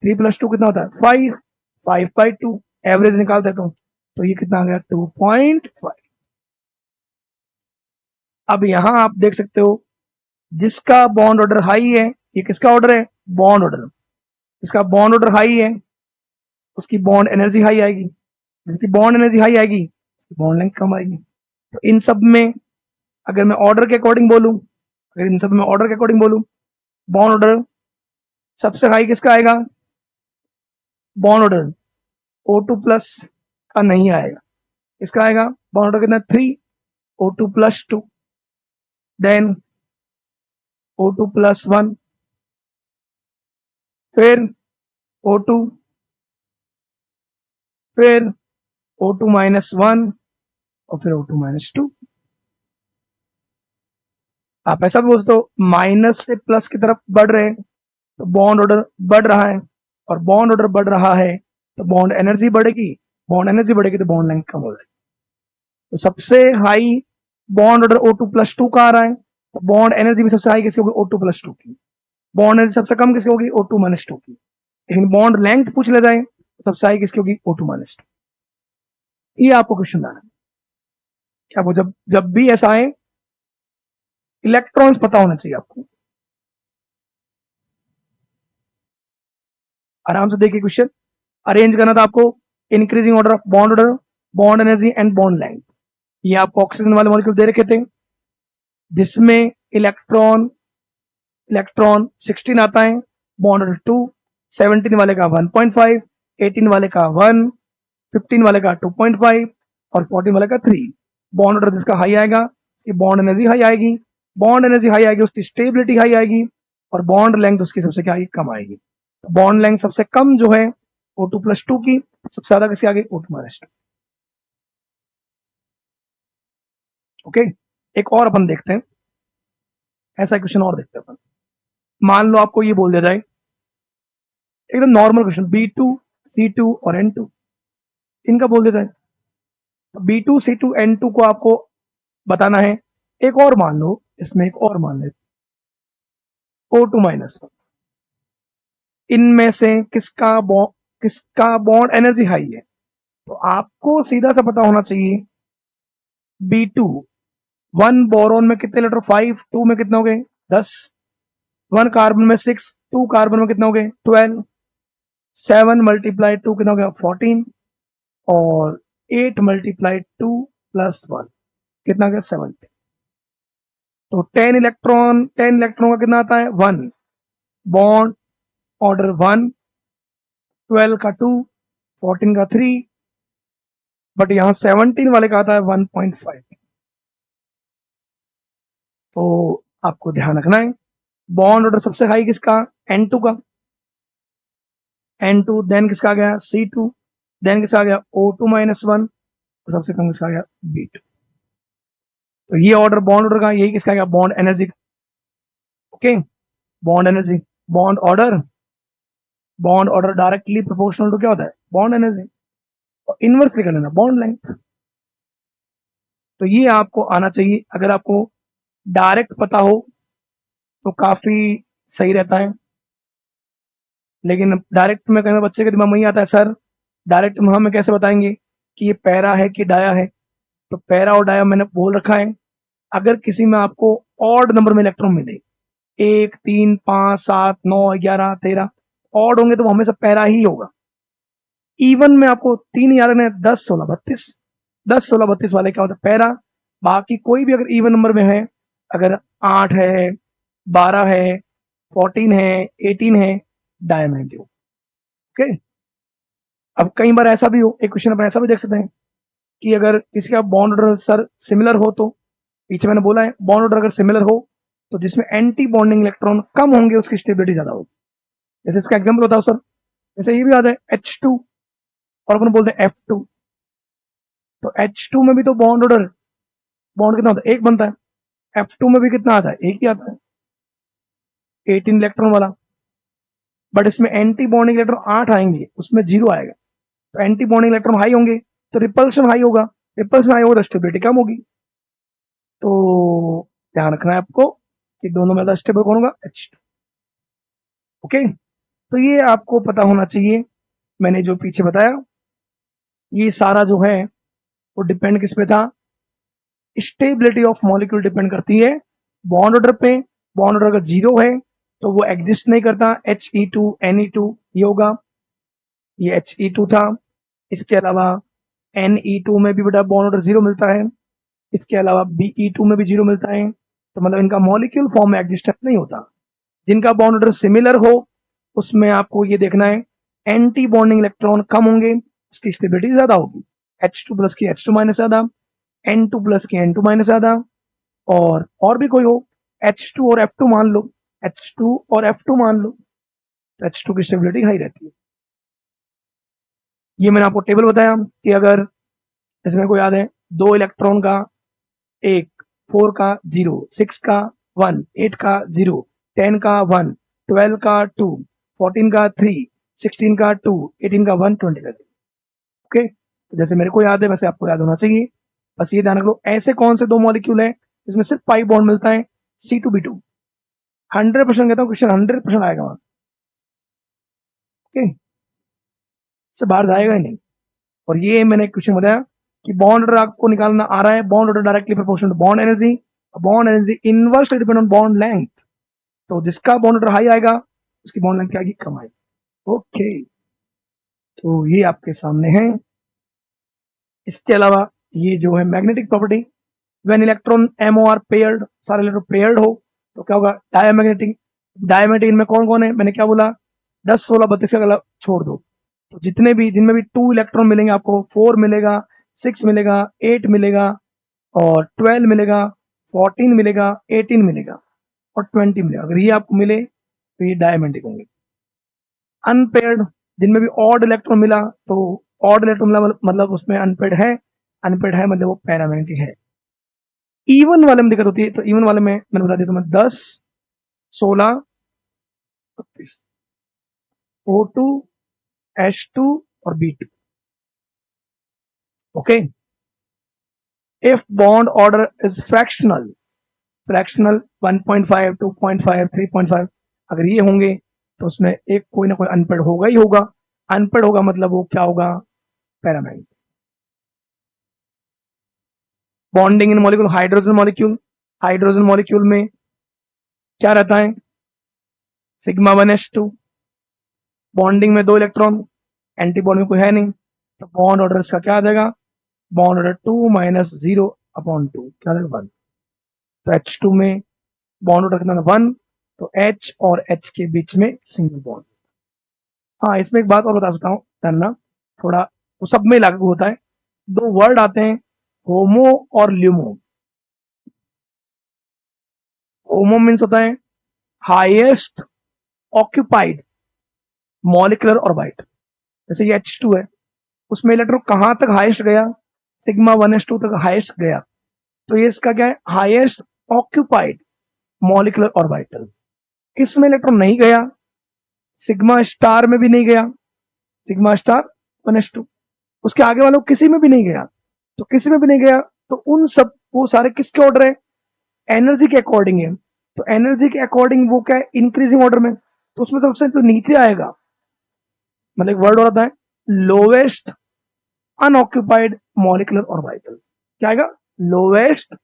3+2 कितना होता है, 5, 5/2। एवरेज निकालते तो ये कितना आ गया, 2.5। अब यहां आप देख सकते हो, जिसका बॉन्ड ऑर्डर हाई है, ये किसका ऑर्डर है, बॉन्ड ऑर्डर। जिसका बॉन्ड ऑर्डर हाई है उसकी बॉन्ड एनर्जी हाई आएगी, जिसकी बॉन्ड एनर्जी हाई आएगी बॉन्ड लेंथ कम आएगी। तो इन सब में अगर मैं ऑर्डर के अकॉर्डिंग बोलूं, बॉन्ड ऑर्डर सबसे हाई किसका आएगा, बॉन्ड ऑर्डर O2+ का नहीं आएगा, इसका आएगा बॉन्ड ऑर्डर कितना, 3, O2+2, देन O2+1, फिर O2, फिर O2-1 और फिर O2-2। आप ऐसा भी बोल सकते हो, माइनस से प्लस की तरफ बढ़ रहे हैं तो बॉन्ड ऑर्डर बढ़ रहा है, और बॉन्ड ऑर्डर बढ़ रहा है तो बॉन्ड एनर्जी बढ़ेगी, तो बॉन्ड लेंथ कम हो जाएगी। तो सबसे हाई बॉन्ड ऑर्डर O2+2 का आ रहा है, तो बॉन्ड एनर्जी भी सबसे हाई किसकी होगी, O2+2 की। बॉन्ड एनर्जी सबसे कम किसकी होगी, O2-2 की। लेकिन बॉन्ड लेंथ पूछ ले जाए तो सबसे हाई किसकी होगी, O2-2। ये आपको क्वेश्चन आना है। क्या वो जब जब भी ऐसा आए इलेक्ट्रॉन्स पता होना चाहिए आपको। आराम से देखिए क्वेश्चन, अरेंज करना था आपको, increasing order of order, bond energy and bond length. ये आपको ऑक्सीजन वाले मॉलिक्यूल दे रखे थे, जिसमें इलेक्ट्रॉन इलेक्ट्रॉन 16 आता है, बॉन्ड ऑर्डर 2, 17 वाले का 1.5, 18 वाले का 1, 15 वाले का 2.5 और 14 वाले का 3। बॉन्ड ऑर्डर जिसका हाई आएगा, ये बॉन्ड एनर्जी हाई आएगी, बॉन्ड एनर्जी हाई आएगी, उसकी स्टेबिलिटी हाई आएगी, और बॉन्ड लेंथ उसकी सबसे क्या आएगी, कम आएगी। तो बॉन्ड लेंथ सबसे कम जो है O2+2 की, सबसे ज्यादा किसके आगे, O2-2। ओके, एक और अपन देखते हैं, ऐसा क्वेश्चन और देखते हैं अपन। मान लो आपको ये बोल दिया जाए, एकदम नॉर्मल क्वेश्चन, B2, C2 और N2, इनका बोल देता है। B2, C2, N2 को आपको बताना है। एक और मान लो, इसमें एक और मान ले, O2-1, इनमें से किसका बॉन्ड एनर्जी हाई है। तो आपको सीधा सा पता होना चाहिए, B2, 1 बोरोन में कितने इलेक्ट्रॉन, 5, 2 में कितने हो गए, 10, 1 कार्बन में 6, 2 कार्बन में कितने हो गए, 12, 7 मल्टीप्लाई 2 कितना हो गया, 14, और 8 मल्टीप्लाई 2 प्लस 1 कितना गया, 70। तो 10 इलेक्ट्रॉन का कितना आता है, 1, बॉन्ड ऑर्डर 1, 12 का 2, 14 का 3, बट यहां 17 वाले का आता है 1.5। तो आपको ध्यान रखना है, बॉन्ड ऑर्डर सबसे हाई किसका, N2 का, N2, देन किसका आ गया, C2, देन किसका आ गया, O2-1, तो सबसे कम किसका आ गया, B2। तो ये ऑर्डर बॉन्ड ऑर्डर का, यही किसका आ गया, bond energy. Okay, bond energy, bond order, bond order directly proportional to क्या होता है, बॉन्ड एनर्जी, और इनवर्सली कर लेना बॉन्ड लेंथ। तो ये आपको आना चाहिए, अगर आपको डायरेक्ट पता हो तो काफी सही रहता है, लेकिन डायरेक्ट में कहना बच्चे के दिमाग में ही आता है, सर डायरेक्ट में हमें कैसे बताएंगे कि ये पैरा है कि डाया है। तो पैरा और डाया मैंने बोल रखा है, अगर किसी में आपको ऑड नंबर में इलेक्ट्रॉन मिले, 1, 3, 5, 7, 9, 11, 13, ऑड होंगे तो वो हमेशा पैरा ही होगा। इवन में आपको 3 याद रखना है, 10, 16, 32, 10, 16, 32 वाले क्या होता है, पैरा। बाकी कोई भी अगर इवन नंबर में है, अगर 8 है, 12 है, 14 है, 18 है, डायमंड। ओके, अब कई बार ऐसा भी हो, एक क्वेश्चन अपन ऐसा भी देख सकते हैं कि अगर किसी का बॉन्ड ऑर्डर सर सिमिलर हो, तो पीछे मैंने बोला है बॉन्ड ऑर्डर अगर सिमिलर हो तो जिसमें एंटी बॉन्डिंग इलेक्ट्रॉन कम होंगे उसकी स्टेबिलिटी ज्यादा होगी। जैसे इसका एग्जांपल बताओ सर, जैसे ये भी आता है H2 और अपन बोलते हैं F2। तो H2 में भी तो बॉन्ड ऑर्डर, बॉन्ड कितना होता है, एक बनता है। F2 में भी कितना आता है, एक ही आता है, 18 इलेक्ट्रॉन वाला। बट इसमें एंटी बॉन्डिंग इलेक्ट्रॉन 8 आएंगे, उसमें 0 आएगा। तो एंटी बॉन्डिंग इलेक्ट्रॉन हाई होंगे तो रिपल्शन हाई होगा, रिपल्शन हाई होगा तो स्टेबिलिटी कम होगी। तो ध्यान रखना है आपको कि दोनों में स्टेबल कौन होगा, H2। ओके, तो ये आपको पता होना चाहिए। मैंने जो पीछे बताया ये सारा जो है वो डिपेंड किस पे था, स्टेबिलिटी ऑफ मॉलिक्यूल डिपेंड करती है बॉन्ड ऑर्डर पे। बॉन्ड ऑर्डर अगर 0 है तो वो एग्जिस्ट नहीं करता, He2 Ne2 ये होगा, ये He2 था। इसके अलावा Ne2 में भी बेटा बॉन्ड ऑर्डर 0 मिलता है, इसके अलावा Be2 में भी 0 मिलता है। तो मतलब इनका मॉलिक्यूल फॉर्म में एग्जिस्टेंस नहीं होता। जिनका बॉन्ड ऑर्डर सिमिलर हो उसमें आपको ये देखना है एंटी बॉन्डिंग इलेक्ट्रॉन कम होंगे, उसकी स्टेबिलिटी ज्यादा होगी। H2 प्लस की H2 ज्यादा, N2 प्लस की N2 ज्यादा, और भी कोई हो, H2 और F2 मान लो, H2 और F2 मान लो, तो H2 की स्टेबिलिटी हाई रहती है। ये मैंने आपको टेबल बताया कि अगर इसमें को याद है, 2 इलेक्ट्रॉन का 1, 4 का 0, 6 का 1, 8 का 0, 10 का 1, 12 का 2, 14 का 3, 16 का 2, 18 का 1, 20 का 0। ओके, तो जैसे मेरे को याद है वैसे आपको याद होना चाहिए। बस ये ध्यान रख लो, ऐसे कौन से 2 मॉलिक्यूल है जिसमें सिर्फ पाई बॉन्ड मिलता है, C2B2। 100% कहता हूँ क्वेश्चन 100% आएगा वहां। ओके, इससे बाहर जाएगा ही नहीं। और ये मैंने क्वेश्चन बताया कि बॉन्ड ऑर्डर आपको निकालना आ रहा है, bond order directly proportional to bond energy, bond energy inversely depend on bond length, तो जिसका बॉन्ड ऑर्डर हाई आएगा उसकी बॉन्ड लेंथ क्या आएगी, कम आएगी। ओके, तो ये आपके सामने है। इसके अलावा ये जो है magnetic property, when electron MO are paired, सारे इलेक्ट्रॉन पेयर्ड हो तो क्या होगा, डायमैग्नेटिक। डायमैग्नेटिक इनमें कौन कौन है, मैंने क्या बोला, 10 16 32 का गला छोड़ दो, तो जितने भी जिनमें भी 2 इलेक्ट्रॉन मिलेंगे आपको, 4 मिलेगा, 6 मिलेगा, 8 मिलेगा और 12 मिलेगा, 14 मिलेगा, 18 मिलेगा और 20 मिलेगा। अगर ये आपको मिले तो ये डायमैग्नेटिक होंगे। अनपेयर्ड, जिनमें भी ऑड इलेक्ट्रॉन मिला तो ऑड इलेक्ट्रॉन मिला मतलब उसमें अनपेयर्ड है, अनपेयर्ड है मतलब वो पैरामैग्नेटिक है। इवन वाले में दिक्कत होती है, तो इवन वाले में मैंने बता दिया तुम्हें 10 16 32, O2 H2 और B2। Okay, if bond order is fractional, fractional 1.5 2.5 3.5 अगर ये होंगे तो उसमें एक कोई ना कोई अनपेयर्ड होगा ही होगा। अनपेयर्ड होगा मतलब वो क्या होगा, paramagnetic. Bonding in molecule, hydrogen molecule, hydrogen molecule में क्या रहता है, सिग्मा 1s2, बॉन्डिंग में 2 इलेक्ट्रॉन, एंटी बॉन्ड में कोई है नहीं, तो बॉन्ड ऑर्डर इसका क्या आ जाएगा, बॉन्ड ऑर्डर 2 माइनस 0/2 क्या आ जाएगा 1। तो H2 में बॉन्ड ऑर्डर कितना 1, तो H और H के बीच में सिंगल बॉन्ड। हाँ, इसमें एक बात और बता सकता हूँ, जानना थोड़ा, वो सब में लागू होता है। 2 वर्ड आते हैं, होमो और ल्यूमो। होमो मीन्स होता है हाईएस्ट ऑक्यूपाइड मॉलिक्यूलर ऑर्बिट, जैसे ये H2 है, उसमें इलेक्ट्रॉन कहां तक हाईएस्ट गया, सिग्मा 1s2 तक हाईएस्ट गया, तो ये इसका क्या है, हाईएस्ट ऑक्यूपाइड मॉलिक्यूलर ऑर्बिटल। किसमें इलेक्ट्रॉन नहीं गया, सिग्मा स्टार में भी नहीं गया, सिग्मा स्टार 1s2, उसके आगे वालों किसी में भी नहीं गया, तो किसी में भी नहीं गया तो उन सब वो सारे किसके ऑर्डर है, एनर्जी के अकॉर्डिंग है। तो एनर्जी के अकॉर्डिंग वो क्या है, इंक्रीजिंग ऑर्डर में, तो उसमें सबसे जो नीचे आएगा, मतलब एक वर्ड और आता है लोवेस्ट अनऑक्यूपाइड मॉलिक्यूलर ऑर्बिटल, क्या आएगा, lowest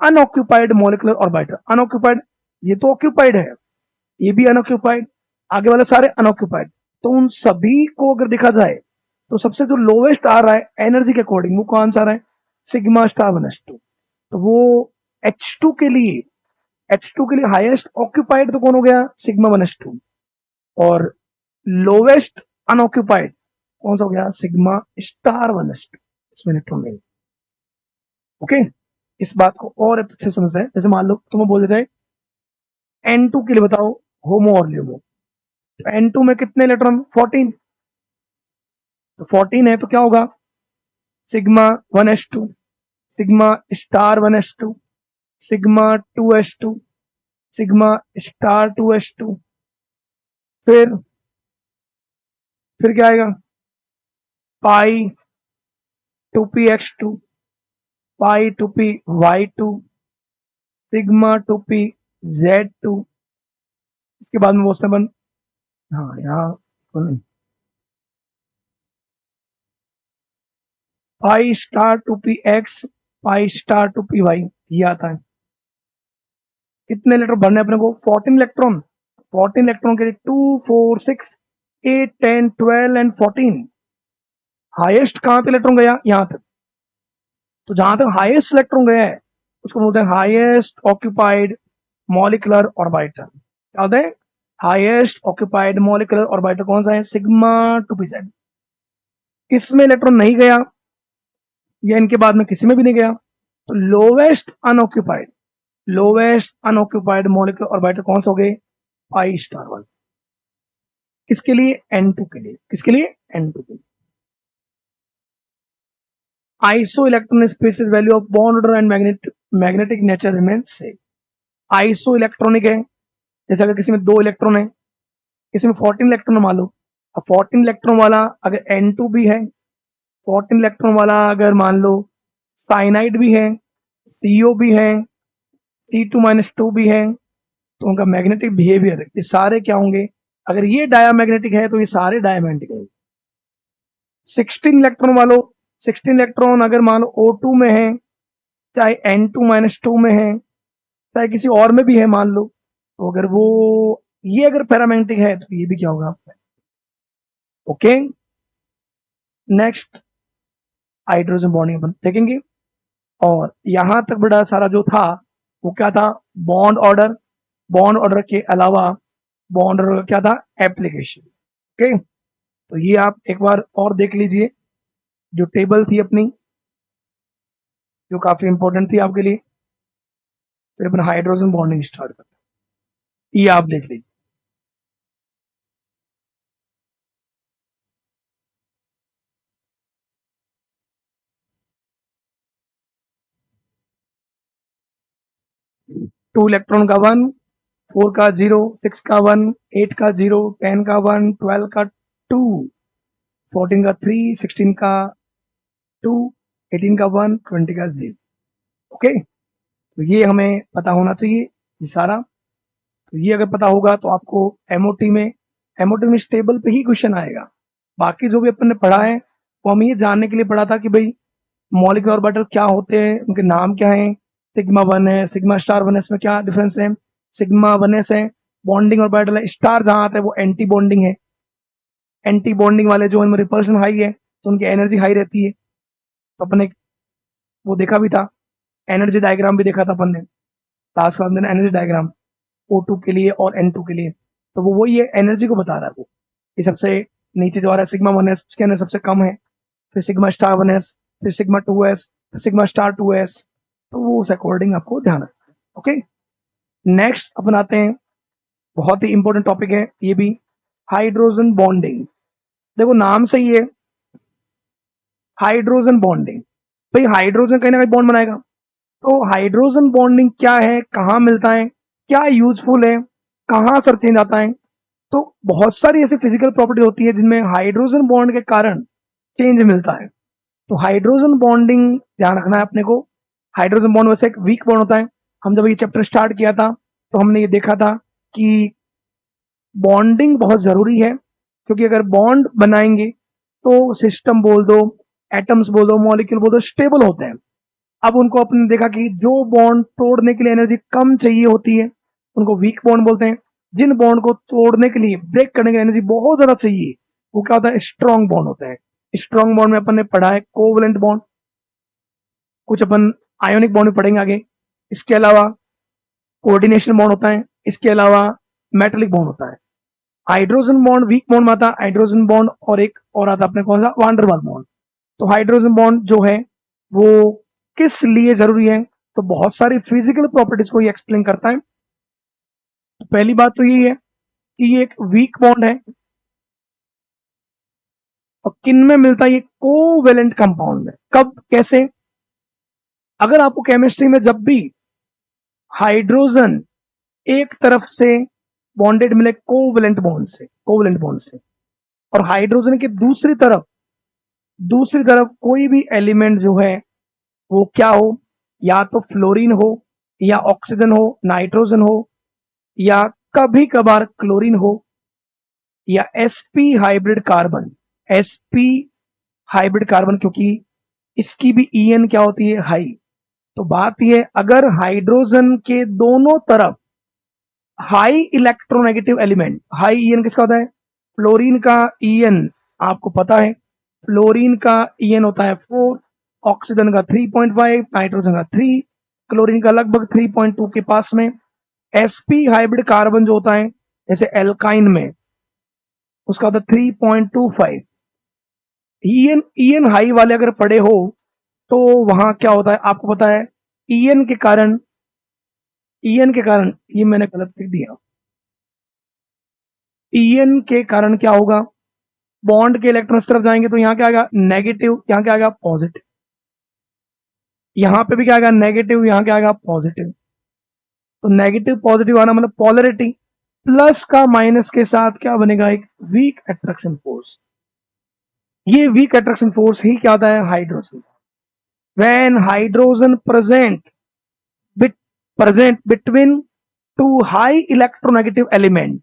unoccupied molecular orbital. Unoccupied, ये तो ऑक्यूपाइड है, ये भी अनऑक्यूपाइड, आगे वाले सारे अनऑक्यूपाइड, तो उन सभी को अगर देखा जाए तो सबसे जो लोवेस्ट आ रहा है एनर्जी के अकॉर्डिंग वो कौन सा आ रहा है, सिग्मा स्टार 1s2। तो वो H2 के लिए, H2 के लिए हाईएस्ट ऑक्यूपाइड तो कौन हो गया, सिग्मा 1s2, और लोवेस्ट अनऑक्यूपाइड कौन सा हो गया, सिग्मा स्टार 1s2, इसमें इलेक्ट्रॉन नहीं। ओके, इस बात को और अच्छे से समझते हैं। जैसे मान लो तुम्हें बोल देते हैं N2 के लिए बताओ होमो और ल्यूमो, तो N2 में कितने इलेक्ट्रॉन, 14, तो 14 है तो क्या होगा, sigma 1s2, sigma star 1s2, sigma 2s2, sigma star 2s2, फिर क्या आएगा, पाई 2p(x2), पाई 2p(y2), सिग्मा 2p(z2), इसके बाद में बोलते हैं, हाँ यहाँ pi star 2p(x), pi star 2p(y), ये आता है। कितने इलेक्ट्रॉन भरने अपने को, 14 इलेक्ट्रॉन, 14 इलेक्ट्रॉन के लिए 2 4 6 8 10 12 एंड 14, हाईएस्ट कहां तक इलेक्ट्रॉन गया, यहां तक, तो जहां तक हाईएस्ट इलेक्ट्रॉन गया है उसको बोलते हैं हाईएस्ट ऑक्यूपाइड मॉलिक्यूलर ऑर्बिटल। क्या होता है, हाईएस्ट ऑक्यूपाइड मॉलिक्यूलर ऑर्बिटल कौन सा है, सिग्मा 2p(z). किसमें इलेक्ट्रॉन नहीं गया, या इनके बाद में किसी में भी नहीं गया, तो lowest unoccupied, lowest unoccupied molecular orbital कौन सा हो गए, पाई स्टार 1। किसके लिए, N2 के लिए, किसके लिए, N2 के लिए। Iso electron species value of bond order and magnetic nature remains same. Iso electronic है, जैसे अगर किसी में 2 इलेक्ट्रॉन है, किसी में 14 इलेक्ट्रॉन मान लो, अब 14 इलेक्ट्रॉन वाला अगर N2 भी है, 14 इलेक्ट्रॉन वाला अगर मान लो साइनाइड भी है, CO भी है, C2-2 भी है, तो उनका मैग्नेटिक बिहेवियर, ये सारे क्या होंगे, अगर ये डायामैग्नेटिक है तो ये सारे डायमैग्नेटिक है। 16 इलेक्ट्रॉन वालों, 16 इलेक्ट्रॉन अगर मान लो O2 में है, चाहे N2-2 में है, चाहे किसी और में भी है मान लो, तो अगर वो ये अगर पैरामैग्नेटिक है तो ये भी क्या होगा? ओके, नेक्स्ट हाइड्रोजन बॉन्डिंग अपन देखेंगे। और यहां तक बड़ा सारा जो था वो क्या था? Bond order. बॉन्ड ऑर्डर के अलावा बॉन्ड ऑर्डर का क्या था? एप्लीकेशन। ओके, तो ये आप एक बार और देख लीजिए, जो टेबल थी अपनी, जो काफी इंपॉर्टेंट थी आपके लिए। फिर अपन हाइड्रोजन बॉन्डिंग स्टार्ट करते हैं, ये आप देख लीजिए। टू इलेक्ट्रॉन का वन, 4 का 0, 6 का 1, 8 का 0, 10 का 1, 12 का 2, 14 का 3, 16 का 2, 18 का 1, 20 का 0। ओके, तो ये हमें पता होना चाहिए ये सारा। तो ये अगर पता होगा तो आपको एमओटी में स्टेबल पे ही क्वेश्चन आएगा। बाकी जो भी अपन ने पढ़ा है वो हम ये जानने के लिए पढ़ा था कि भाई मॉलिक्यूलर ऑर्बिटल क्या होते हैं, उनके नाम क्या है, सिग्मा वन है, सिग्मा स्टार वन है, इसमें क्या डिफरेंस है। सिग्मा वन एस है बॉन्डिंग ऑर्बिटल है, स्टार जहां आता है वो एंटी बॉन्डिंग है। एंटी बॉन्डिंग वाले जो उनमें रिपल्शन हाई है तो उनकी एनर्जी हाई रहती है। तो अपन ने वो देखा भी था, एनर्जी डायग्राम भी देखा था अपन ने लास्ट क्लास में, एनर्जी डायग्राम O2 के लिए और N2 के लिए। तो वो वही है, एनर्जी को बता रहा है वो। ये सबसे नीचे जो आ रहा है सिग्मा वन एस, उसके अंदर सबसे कम है, फिर सिग्मा स्टार वन एस, फिर सिग्मा टू एस, फिर सिग्मा स्टार टू एस। तो वो उस अकॉर्डिंग आपको ध्यान रखना है। ओके, नेक्स्ट अपन आते हैं, बहुत ही इंपॉर्टेंट टॉपिक है ये भी, हाइड्रोजन बॉन्डिंग। देखो नाम से ही है हाइड्रोजन बॉन्डिंग, भाई हाइड्रोजन कहीं ना कहीं बॉन्ड बनाएगा। तो हाइड्रोजन बॉन्डिंग क्या है, कहाँ मिलता है, क्या यूजफुल है, कहाँ सर चेंज आता है। तो बहुत सारी ऐसी फिजिकल प्रॉपर्टी होती है जिनमें हाइड्रोजन बॉन्ड के कारण चेंज मिलता है। तो हाइड्रोजन बॉन्डिंग ध्यान रखना है अपने को। हाइड्रोजन बॉन्ड वैसे एक वीक बॉन्ड होता है। हम जब ये चैप्टर स्टार्ट किया था तो हमने ये देखा था कि बॉन्डिंग बहुत जरूरी है, क्योंकि अगर बॉन्ड बनाएंगे तो सिस्टम बोल दो, एटम्स बोल दो, मॉलिक्यूल बोल दो, स्टेबल होते हैं। अब उनको अपने देखा कि जो बॉन्ड तोड़ने के लिए एनर्जी कम चाहिए होती है उनको वीक बॉन्ड बोलते हैं। जिन बॉन्ड को तोड़ने के लिए, ब्रेक करने के लिए एनर्जी बहुत ज्यादा चाहिए, वो क्या होता है? स्ट्रॉन्ग बॉन्ड होता है। स्ट्रॉन्ग बॉन्ड में अपन ने पढ़ा है कोवलेंट बॉन्ड, कुछ अपन आयोनिक बॉन्ड में पढ़ेंगे आगे। इसके अलावा कोऑर्डिनेशन बॉन्ड होता है, इसके अलावा मेटलिक बॉन्ड होता है। हाइड्रोजन बॉन्ड वीक बॉन्ड में आता है, हाइड्रोजन बॉन्ड और एक और आता है अपने कौन सा? Van der Waal bond. तो हाइड्रोजन बॉन्ड जो है वो किस लिए जरूरी है? तो बहुत सारी फिजिकल प्रॉपर्टीज को ये एक्सप्लेन करता है। तो पहली बात तो यही है कि ये एक वीक बॉन्ड है, और किन में मिलता है? ये कोवेलेंट कंपाउंड में। कब, कैसे? अगर आपको केमिस्ट्री में जब भी हाइड्रोजन एक तरफ से बॉन्डेड मिले कोवेलेंट बॉन्ड से, और हाइड्रोजन के दूसरी तरफ कोई भी एलिमेंट जो है वो क्या हो, या तो फ्लोरीन हो, या ऑक्सीजन हो, नाइट्रोजन हो, या कभी कभार क्लोरीन हो, या sp हाइब्रिड कार्बन, क्योंकि इसकी भी En क्या होती है? हाई। तो बात यह, अगर हाइड्रोजन के दोनों तरफ high electronegative element, high En किसका होता है? फ्लोरीन का En आपको पता है, फ्लोरीन का En होता है 4, ऑक्सीजन का 3.5, नाइट्रोजन का 3, क्लोरीन का लगभग 3.2 के पास में। sp हाइब्रिड कार्बन जो होता है जैसे एल्काइन में, उसका होता है 3.25। En हाई वाले अगर पड़े हो तो वहां क्या होता है आपको पता है? En के कारण ये मैंने गलत लिख दिया। En के कारण क्या होगा? बॉन्ड के इलेक्ट्रॉन इस तरफ जाएंगे तो यहाँ क्या आएगा? नेगेटिव, यहाँ क्या आएगा? पॉजिटिव। यहाँ पे भी क्या आएगा? नेगेटिव, यहाँ क्या आएगा? पॉजिटिव। तो नेगेटिव पॉजिटिव आना मतलब पॉलरिटी, प्लस का माइनस के साथ क्या बनेगा? एक वीक अट्रैक्शन फोर्स। ये वीक अट्रैक्शन फोर्स ही क्या होता है? Hydrogen. When hydrogen present between two high electronegative element,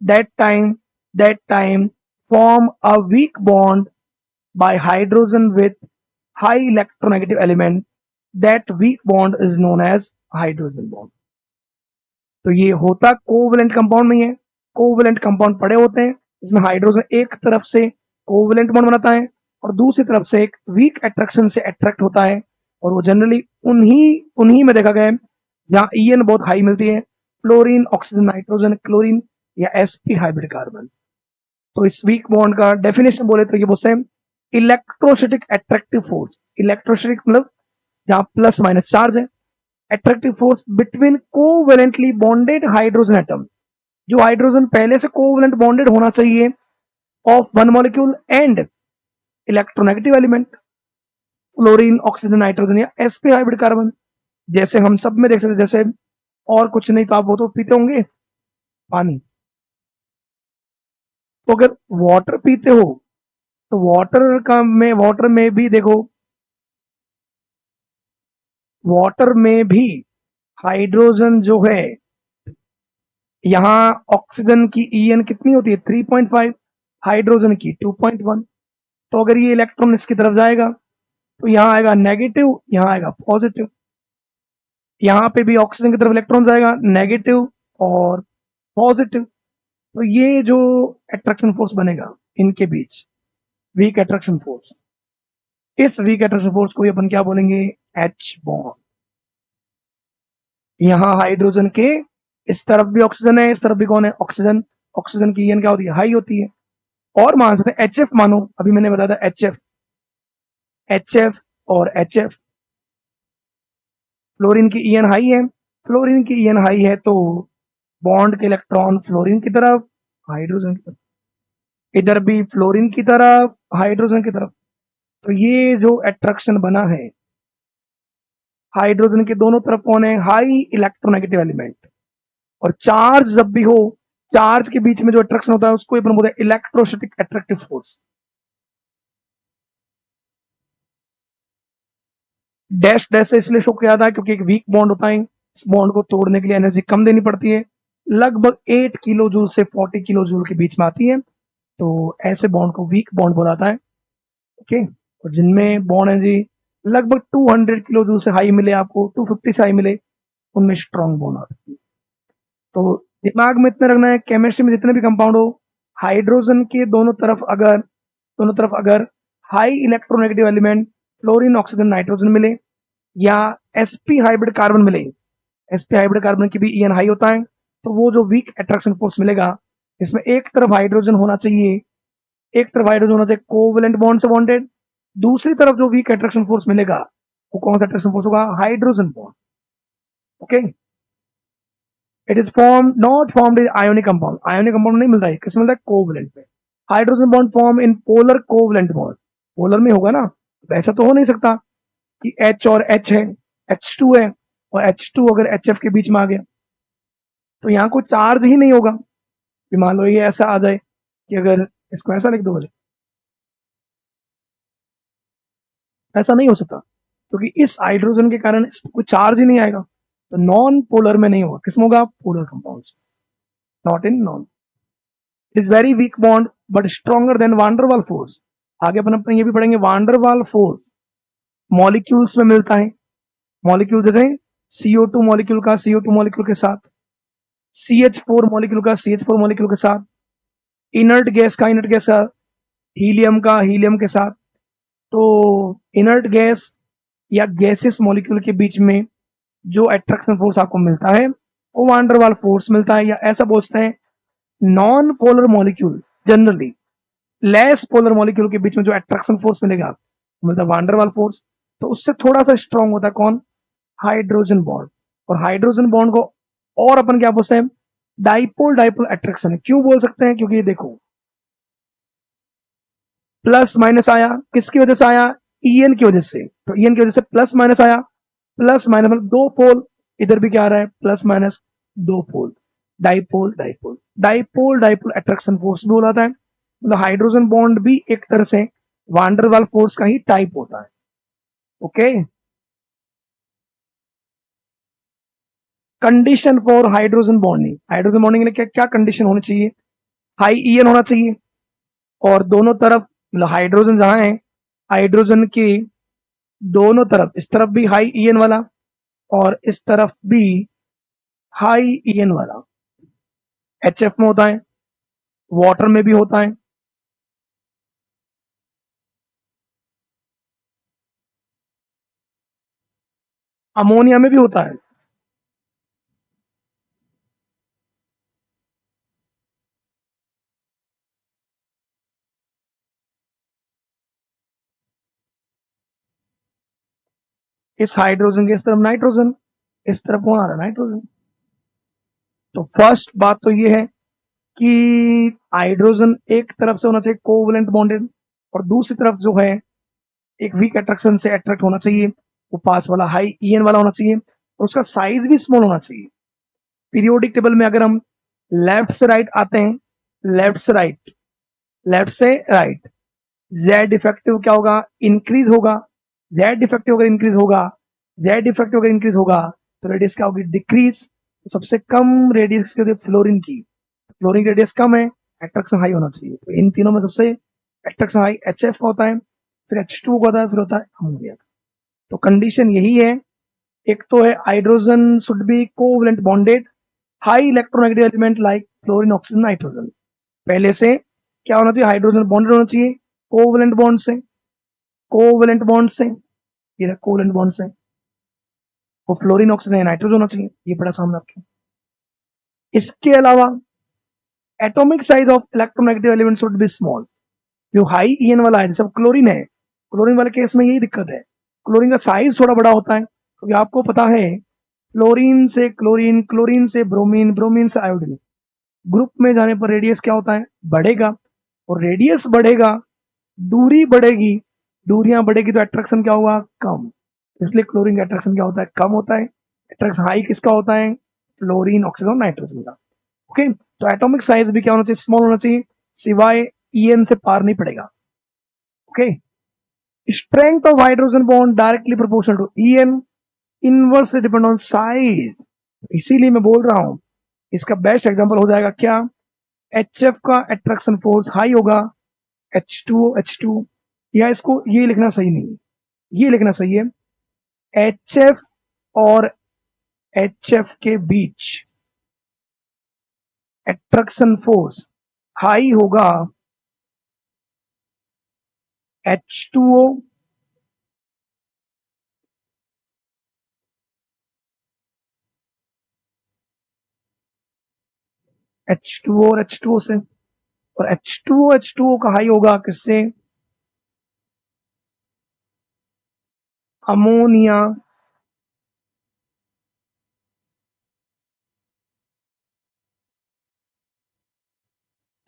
that time form a weak bond by hydrogen with high electronegative element, that weak bond is known as hydrogen bond. तो ये होता covalent compound नहीं है, covalent compound पड़े होते हैं इसमें hydrogen एक तरफ से कोवेलेंट बॉन्ड बनाता है और दूसरी तरफ से एक वीक अट्रैक्शन से अट्रैक्ट होता है, और वो जनरली उन्हीं उन्हीं में देखा गया है जहाँ ईएन बहुत हाई मिलती है, फ्लोरीन, ऑक्सीजन, नाइट्रोजन, क्लोरीन या एसपी हाइब्रिड कार्बन। तो इस वीक बॉन्ड का डेफिनेशन बोले तो ये बोलते हैं इलेक्ट्रोस्टैटिक अट्रैक्टिव फोर्स। इलेक्ट्रोस्टैटिक मतलब जहां प्लस माइनस चार्ज है, attractive force between covalently bonded hydrogen atom, जो हाइड्रोजन पहले से कोवेलेंट बॉन्डेड होना चाहिए of one molecule and electronegative element, fluorine, oxygen, nitrogen या एसपी हाइब्रिड कार्बन। जैसे हम सब में देख सकते, जैसे और कुछ नहीं तो आप वो तो पीते होंगे पानी, तो अगर वाटर पीते हो तो वाटर में भी देखो, वाटर में भी हाइड्रोजन जो है, यहां ऑक्सीजन की ईएन कितनी होती है 3.5, हाइड्रोजन की 2.1। तो अगर ये इलेक्ट्रॉन इसकी तरफ जाएगा तो यहां आएगा नेगेटिव, यहां आएगा पॉजिटिव, यहां पे भी ऑक्सीजन की तरफ इलेक्ट्रॉन जाएगा नेगेटिव और पॉजिटिव। तो ये जो अट्रैक्शन फोर्स बनेगा इनके बीच, वीक अट्रैक्शन फोर्स, इस वीक अट्रैक्शन फोर्स को अपन क्या बोलेंगे, एच बॉन्ड। यहां हाइड्रोजन के इस तरफ भी ऑक्सीजन है, इस तरफ भी कौन है, ऑक्सीजन। ऑक्सीजन की ईएन क्या होती है, हाई होती है। और मान सकते हैं एच एफ, मानो अभी मैंने बताया था एच एफ, एच एफ और एच एफ, फ्लोरीन की ईएन हाई है, फ्लोरीन की ईएन हाई है तो बॉन्ड के इलेक्ट्रॉन फ्लोरीन की तरफ, हाइड्रोजन की तरफ, इधर भी फ्लोरीन की तरफ, हाइड्रोजन की तरफ। तो ये जो अट्रैक्शन बना है, हाइड्रोजन के दोनों तरफ कौन है, हाई इलेक्ट्रोनेगेटिव एलिमेंट। और चार्ज जब भी हो, चार्ज के बीच में जो अट्रैक्शन होता है उसको अपन बोलते हैं electrostatic attractive force. Dash dash से इसलिए शो किया था क्योंकि एक वीक बॉन्ड होता है, इस बॉन्ड को तोड़ने के लिए एनर्जी कम देनी पड़ती है, लगभग 8 किलो जूल से 40 किलो जूल के बीच में आती है। तो ऐसे बॉन्ड को वीक बॉन्ड बोला जाता है। ओके, और जिनमें बॉन्ड एनर्जी लगभग 200 किलो जूल से हाई मिले, आपको 250 से हाई मिले, उनमें स्ट्रॉन्ग बॉन्ड आती है। तो दिमाग में इतना रखना है, केमिस्ट्री में जितने भी कंपाउंड हो, हाइड्रोजन के दोनों तरफ अगर high electronegative element fluorine, oxygen, nitrogen मिले या sp हाइब्रिड कार्बन मिले, sp हाइब्रिड कार्बन की भी ईएन हाई होता है, तो वो जो वीक अट्रैक्शन फोर्स मिलेगा, इसमें एक तरफ हाइड्रोजन होना चाहिए, एक तरफ हाइड्रोजन होना चाहिए कोवेलेंट बॉन्ड से बॉन्डेड, दूसरी तरफ जो वीक अट्रैक्शन फोर्स मिलेगा वो कौन सा अट्रैक्शन फोर्स होगा, hydrogen bond. Okay, it is form not formed in ionic compound, ionic compound नहीं मिलता है, किस मिलता है, कोवेलेंट में। Hydrogen bond form in polar covalent bond, polar में होगा ना, ऐसा तो हो नहीं सकता कि H और H है, H2 है और H2 अगर HF के बीच में आ गया तो यहाँ कोई चार्ज ही नहीं होगा। मान लो ये ऐसा आ जाए कि अगर इसको ऐसा लिख दो बोले, ऐसा नहीं हो सकता क्योंकि इस हाइड्रोजन के कारण इस कोई चार्ज ही नहीं आएगा। तो नॉन पोलर में नहीं होगा, किसमें होगा, polar compounds, not in non. Is very weak bond but stronger than van der Waal force. आगे अपन अपने ये भी पढ़ेंगे, वांडरवाल फोर्स मॉलिक्यूल्स में मिलता है। मॉलिक्यूल जैसे CO2 मॉलिक्यूल का CO2 मॉलिक्यूल के साथ, CH4 मॉलिक्यूल का CH4 मॉलिक्यूल के साथ, इनर्ट गैस का इनर्ट गैस का, हीलियम का हीलियम के साथ। तो इनर्ट गैस या गैसेस मॉलिक्यूल के बीच में जो अट्रैक्शन फोर्स आपको मिलता है वो वांडरवाल फोर्स मिलता है, या ऐसा बोलते हैं non polar molecule, generally less polar molecule के बीच में जो अट्रैक्शन फोर्स मिलेगा वो मिलता है वांडरवाल फोर्स। तो उससे थोड़ा सा स्ट्रॉन्ग होता है कौन, हाइड्रोजन बॉन्ड। और हाइड्रोजन बॉन्ड को और अपन क्या बोलते हैं, डाइपोल डाइपोल अट्रैक्शन है। क्यों बोल सकते हैं, क्योंकि ये देखो प्लस माइनस आया, किसकी वजह से आया, ईएन की वजह से। तो ईएन की वजह से प्लस माइनस आया, प्लस माइनस मतलब दो पोल, इधर भी क्या आ रहा है, प्लस माइनस दो pole, dipole dipole, dipole dipole attraction force भी बोला था। मतलब हाइड्रोजन बॉन्ड भी एक तरह से वांडरवाल फोर्स का ही टाइप होता है। Okay, condition for hydrogen bonding, hydrogen bonding के लिए क्या क्या कंडीशन होनी चाहिए, हाई ईएन होना चाहिए, और दोनों तरफ मतलब हाइड्रोजन जहां है, हाइड्रोजन की दोनों तरफ, इस तरफ भी हाई ईएन वाला और इस तरफ भी हाई ईएन वाला एचएफ में होता है, वाटर में भी होता है। अमोनिया में भी होता है। इस हाइड्रोजन के इस तरफ नाइट्रोजन, इस तरफ कौन आ रहा है, नाइट्रोजन। तो फर्स्ट बात तो ये है कि हाइड्रोजन एक तरफ से होना चाहिए कोवलेंट बॉन्डेड, और दूसरी तरफ जो है एक वीक अट्रैक्शन से अट्रैक्ट होना चाहिए, वो पास वाला हाई ईएन वाला होना चाहिए, और उसका साइज भी स्मॉल होना चाहिए। पीरियोडिक टेबल में अगर हम लेफ्ट से राइट आते हैं, लेफ्ट से राइट, लेफ्ट से राइट, जेड इफेक्टिव क्या होगा, इंक्रीज होगा। जेड इफेक्टिव अगर इंक्रीज होगा, जेड इफेक्टिव अगर इंक्रीज होगा, तो रेडियस क्या होगी, डिक्रीज। तो सबसे कम रेडियस की फ्लोरीन की, फ्लोरीन रेडियस कम है, अट्रैक्शन हाई होना चाहिए। तो इन तीनों में सबसे अट्रैक्शन हाई एच एफ होता है, फिर एच टू होता है, फिर होता है अमोनिया। तो कंडीशन यही है, एक तो है hydrogen should be covalent bonded high electronegative element like fluorine oxygen nitrogen. पहले से क्या होना चाहिए, हाइड्रोजन बॉन्डेड होना चाहिए कोवलेंट बॉन्ड से, कोवलेंट बॉन्ड से, ये कोवलेंट बॉन्ड से, वो फ्लोरीन ऑक्सीजन नाइट्रोजन होना चाहिए, ये पड़ा सामने आपके। इसके अलावा atomic size of electronegative element should be small. जो हाई ईएन वाला है, जैसे क्लोरीन है, क्लोरीन वाले केस में यही दिक्कत है, क्लोरीन का साइज थोड़ा बड़ा होता है, क्योंकि आपको पता है क्लोरीन से क्लोरीन, क्लोरीन से ब्रोमीन, ब्रोमीन से आयोडीन, ग्रुप में जाने पर रेडियस क्या होता है, बढ़ेगा। और रेडियस बढ़ेगा, दूरी बढ़ेगी, दूरियां बढ़ेगी तो अट्रैक्शन क्या होगा, कम। इसलिए क्लोरीन का अट्रैक्शन क्या होता है, कम होता है। अट्रैक्शन हाई किसका होता है, फ्लोरीन ऑक्सीजन और नाइट्रोजन का। ओके, तो एटॉमिक साइज भी क्या होना चाहिए, स्मॉल होना चाहिए, सिवाय ईएन से पार नहीं पड़ेगा। Okay, strength of hydrogen bond directly proportional to EN, inversely depend on size. इसीलिए मैं बोल रहा हूं, इसका बेस्ट एग्जांपल हो जाएगा क्या, एच एफ का अट्रैक्शन फोर्स हाई होगा, H2O, या इसको ये लिखना सही नहीं है, ये लिखना सही है, एच एफ और एच एफ के बीच अट्रैक्शन फोर्स हाई होगा H2O H2O और H2O से, और H2O का हाई होगा किससे, अमोनिया,